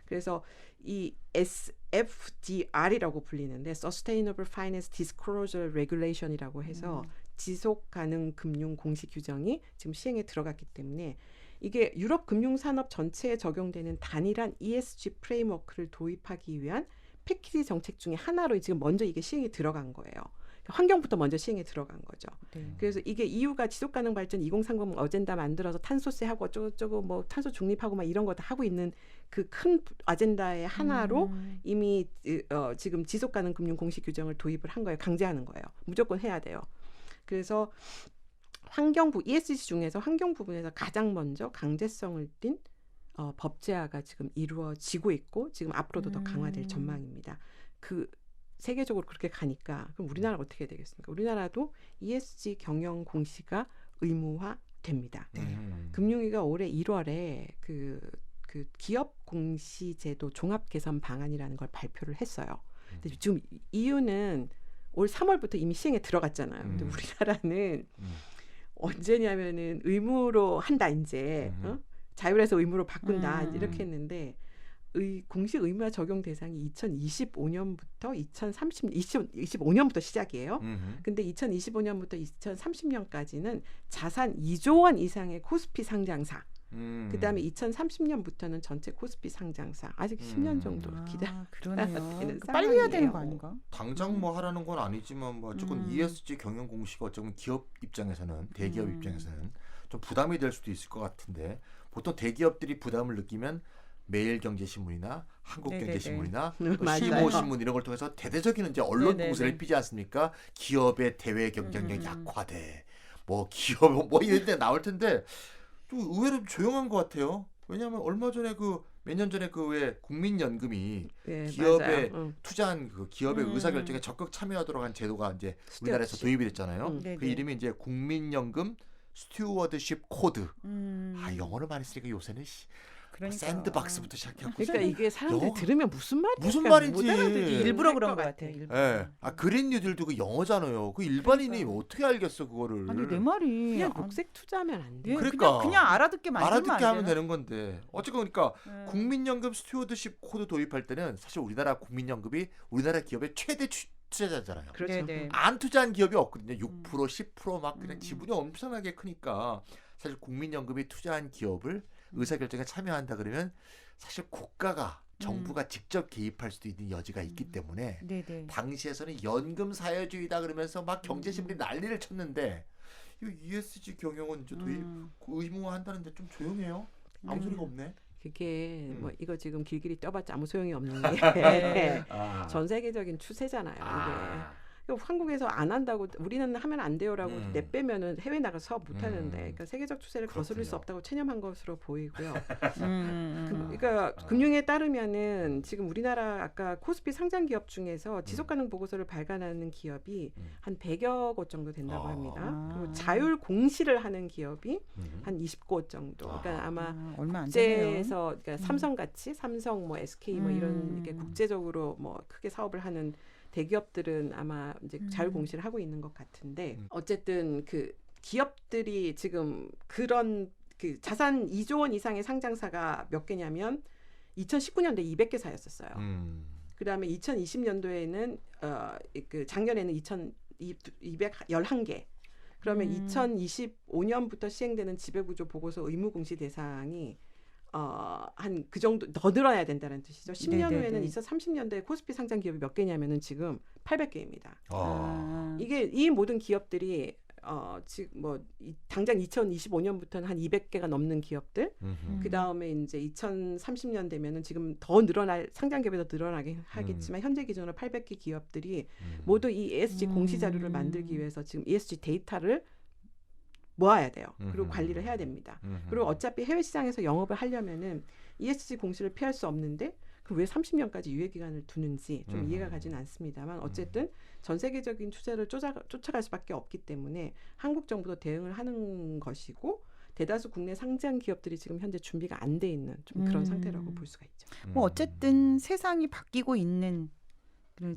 그래서 이 SFDR이라고 불리는데 Sustainable Finance Disclosure Regulation이라고 해서 지속 가능 금융 공시 규정이 지금 시행에 들어갔기 때문에 이게 유럽 금융 산업 전체에 적용되는 단일한 ESG 프레임워크를 도입하기 위한 패키지 정책 중에 하나로 지금 먼저 이게 시행이 들어간 거예요. 환경부터 먼저 시행에 들어간 거죠. 네. 그래서 이게 이유가 지속가능 발전 2030 어젠다 만들어서 탄소세하고 어쩌고저쩌고 뭐 탄소 중립하고 막 이런 거 다 하고 있는 그 큰 아젠다의 하나로 이미 지금 지속가능 금융 공시 규정을 도입을 한 거예요. 강제하는 거예요. 무조건 해야 돼요. 그래서 환경부 ESG 중에서 환경 부분에서 가장 먼저 강제성을 띈 법제화가 지금 이루어지고 있고 지금 앞으로도 더 강화될 전망입니다. 그 세계적으로 그렇게 가니까 그럼 우리나라가 어떻게 해야 되겠습니까? 우리나라도 ESG 경영 공시가 의무화됩니다. 금융위가 올해 1월에 그 기업 공시 제도 종합 개선 방안이라는 걸 발표를 했어요. 근데 지금 이유는 올 3월부터 이미 시행에 들어갔잖아요. 근데 우리나라는 언제냐면은 의무로 한다 이제 자율에서 의무로 바꾼다 이렇게 했는데 공시 의무화 적용 대상이 2025년부터 2025년부터 시작이에요. 근데 2025년부터 2030년까지는 자산 2조 원 이상의 코스피 상장사. 그다음에 2030년부터는 전체 코스피 상장사. 아직 10년 정도 기다려야 되는 빨리 해야 되는 거 아닌가? 당장 뭐 하라는 건 아니지만 뭐 어쨌건 ESG 경영 공시가 어쩌면 기업 입장에서는 대기업 입장에서는 좀 부담이 될 수도 있을 것 같은데 보통 대기업들이 부담을 느끼면 매일경제신문이나 한국경제신문이나 시모신문 이런 걸 통해서 대대적인 이제 언론 공세를 피지 않습니까? 기업의 대외 경쟁력 약화돼. 뭐 기업 뭐 이런 데 나올 텐데 좀 의외로 조용한 것 같아요. 왜냐하면 얼마 전에 몇 년 전에 왜 국민연금이 기업에 투자한 그 기업의 의사결정에 적극 참여하도록 한 제도가 이제 우리나라에서 도입이 됐잖아요. 그 이름이 이제 국민연금 스튜어드십 코드. 영어를 많이 쓰니까 요새는 샌드박스부터 시작하고. 그러니까 이게 사람들이 들으면 무슨 말인지 일부러 그런 것 같아요. 예. 그린 뉴딜도 그 영어잖아요. 그 일반인이 어떻게 알겠어 그거를. 아니 내 말이 그냥 녹색 투자하면 안 돼. 그러니까 그냥 알아듣게 하면 되는 건데. 어쨌건 그러니까 국민연금 스튜어드십 코드 도입할 때는 사실 우리나라 국민연금이 우리나라 기업의 최대 투자자잖아요. 그렇죠. 안 투자한 기업이 없거든요. 6% 10% 막 그냥 지분이 엄청나게 크니까 사실 국민연금이 투자한 기업을 의사결정에 참여한다 그러면 사실 국가가 정부가 직접 개입할 수도 있는 여지가 있기 때문에 당시에서는 연금 사회주의다 그러면서 막 경제신문이 난리를 쳤는데 이 ESG 경영은 이제 도입 의무화한다는데 좀 조용해요. 아무 소리가 없네. 그게 뭐 이거 지금 길길이 떠봤자 아무 소용이 없는 게 전 세계적인 추세잖아요. 이게. 한국에서 안 한다고 우리는 하면 안 돼요라고 내빼면은 해외 나가서 못 하는데 그러니까 세계적 추세를 거스를 수 없다고 체념한 것으로 보이고요. 그러니까 금융에 따르면은 지금 우리나라 아까 코스피 상장 기업 중에서 지속 가능 보고서를 발간하는 기업이 한 100여 곳 정도 된다고 합니다. 그리고 자율 공시를 하는 기업이 한 20곳 정도. 그러니까 아마 국제에서 그러니까 삼성같이 삼성 뭐 SK 뭐 이런 이렇게 국제적으로 뭐 크게 사업을 하는 대기업들은 아마 이제 자율 공시를 하고 있는 것 같은데 어쨌든 그 기업들이 지금 그런 그 자산 2조 원 이상의 상장사가 몇 개냐면 2019년도에 200개사였었어요. 그다음에 2020년도에는 그 작년에는 211개. 그러면 2025년부터 시행되는 지배구조 보고서 의무 공시 대상이 한 그 정도 더 늘어나야 된다는 뜻이죠. 10년 후에는 2030년도에 코스피 상장 기업이 몇 개냐면은 지금 800개입니다. 이게 이 모든 기업들이 지금 뭐 당장 2025년부터는 한 200개가 넘는 기업들. 그 다음에 이제 2030년 되면은 지금 더 늘어날 상장 기업이 더 늘어나게 하겠지만 현재 기준으로 800개 기업들이 모두 이 ESG 공시 자료를 만들기 위해서 지금 ESG 데이터를 모아야 돼요. 그리고 관리를 해야 됩니다. 그리고 어차피 해외 시장에서 영업을 하려면은 ESG 공시를 피할 수 없는데 그 왜 30년까지 유예 기간을 두는지 좀 이해가 가지는 않습니다만 어쨌든 전 세계적인 추세를 쫓아갈 수밖에 없기 때문에 한국 정부도 대응을 하는 것이고 대다수 국내 상장 기업들이 지금 현재 준비가 안 돼 있는 좀 그런 상태라고 볼 수가 있죠. 뭐 어쨌든 세상이 바뀌고 있는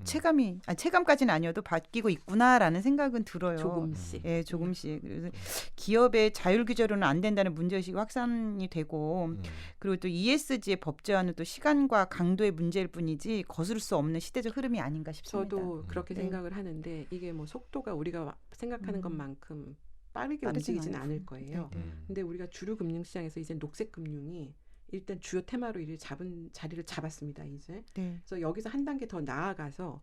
체감까지는 아니어도 바뀌고 있구나라는 생각은 들어요. 조금씩. 예, 조금씩. 그래서 기업의 자율 규제로는 안 된다는 문제의식이 확산이 되고 그리고 또 ESG의 법제화는 또 시간과 강도의 문제일 뿐이지 거스를 수 없는 시대적 흐름이 아닌가 싶습니다. 저도 그렇게 생각을 하는데 이게 뭐 속도가 우리가 생각하는 것만큼 빠르게 움직이지는 않을 거예요. 근데 우리가 주류 금융시장에서 이제 녹색 금융이 일단 주요 테마로 자리를 잡았습니다. 이제. 그래서 여기서 한 단계 더 나아가서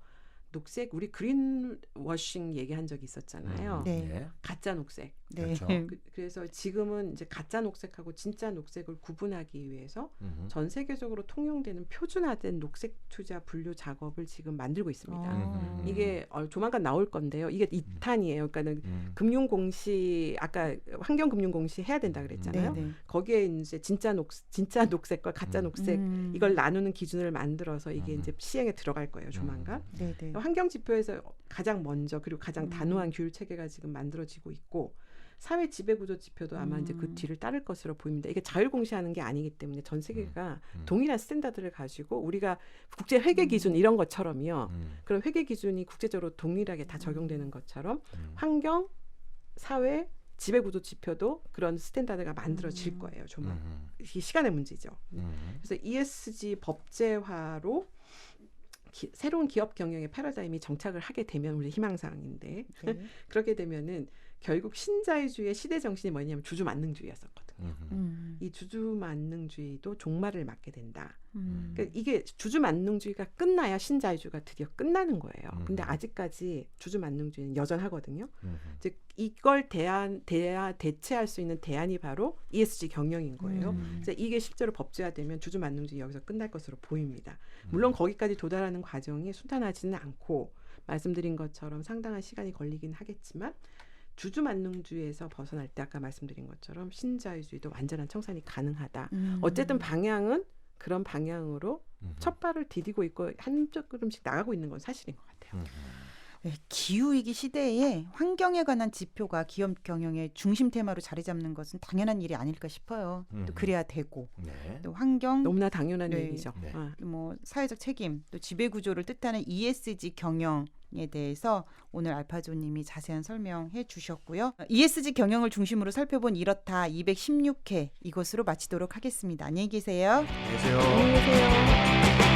녹색 우리 그린 워싱 얘기한 적이 있었잖아요. 네. 가짜 녹색. 네. 그렇죠. 그래서 지금은 이제 가짜 녹색하고 진짜 녹색을 구분하기 위해서 전 세계적으로 통용되는 표준화된 녹색 투자 분류 작업을 지금 만들고 있습니다. 이게 조만간 나올 건데요. 이게 2탄이에요. 그러니까는 금융공시 아까 환경금융공시 해야 된다 그랬잖아요. 네. 거기에 이제 진짜 녹색과 가짜 녹색 이걸 나누는 기준을 만들어서 이게 이제 시행에 들어갈 거예요. 조만간. 네. 환경 지표에서 가장 먼저 그리고 가장 단호한 규율 체계가 지금 만들어지고 있고 사회 지배 구조 지표도 아마 이제 그 뒤를 따를 것으로 보입니다. 이게 자율 공시하는 게 아니기 때문에 전 세계가 동일한 스탠다드를 가지고 우리가 국제 회계 기준 이런 것처럼요. 그런 회계 기준이 국제적으로 동일하게 다 적용되는 것처럼 환경, 사회, 지배 구조 지표도 그런 스탠다드가 만들어질 거예요. 조만. 이 시간의 문제죠. 그래서 ESG 법제화로 새로운 기업 경영의 패러다임이 정착을 하게 되면 우리 희망사항인데 그렇게 되면은 결국 신자유주의의 시대 정신이 뭐냐면 주주만능주의였었거든요. 이 주주만능주의도 종말을 맞게 된다. 그러니까 이게 주주만능주의가 끝나야 신자유주의가 드디어 끝나는 거예요. 근데 아직까지 주주만능주의는 여전하거든요. 즉 이걸 대체할 수 있는 대안이 바로 ESG 경영인 거예요. 그래서 이게 실제로 법제화되면 주주만능주의 여기서 끝날 것으로 보입니다. 물론 거기까지 도달하는 과정이 순탄하지는 않고 말씀드린 것처럼 상당한 시간이 걸리긴 하겠지만 주주만능주의에서 벗어날 때 아까 말씀드린 것처럼 신자유주의도 완전한 청산이 가능하다. 어쨌든 방향은 그런 방향으로 첫 발을 디디고 있고 한 걸음씩 나가고 있는 건 사실인 것 같아요. 네, 기후위기 시대에 환경에 관한 지표가 기업 경영의 중심 테마로 자리 잡는 것은 당연한 일이 아닐까 싶어요. 또 그래야 되고 또 환경 너무나 당연한 얘기죠. 뭐 사회적 책임 또 지배 구조를 뜻하는 ESG 경영에 대해서 오늘 알파조님이 자세한 설명해 주셨고요. ESG 경영을 중심으로 살펴본 이렇다 216회 이것으로 마치도록 하겠습니다. 안녕히 계세요. 안녕히 계세요. 안녕히 계세요.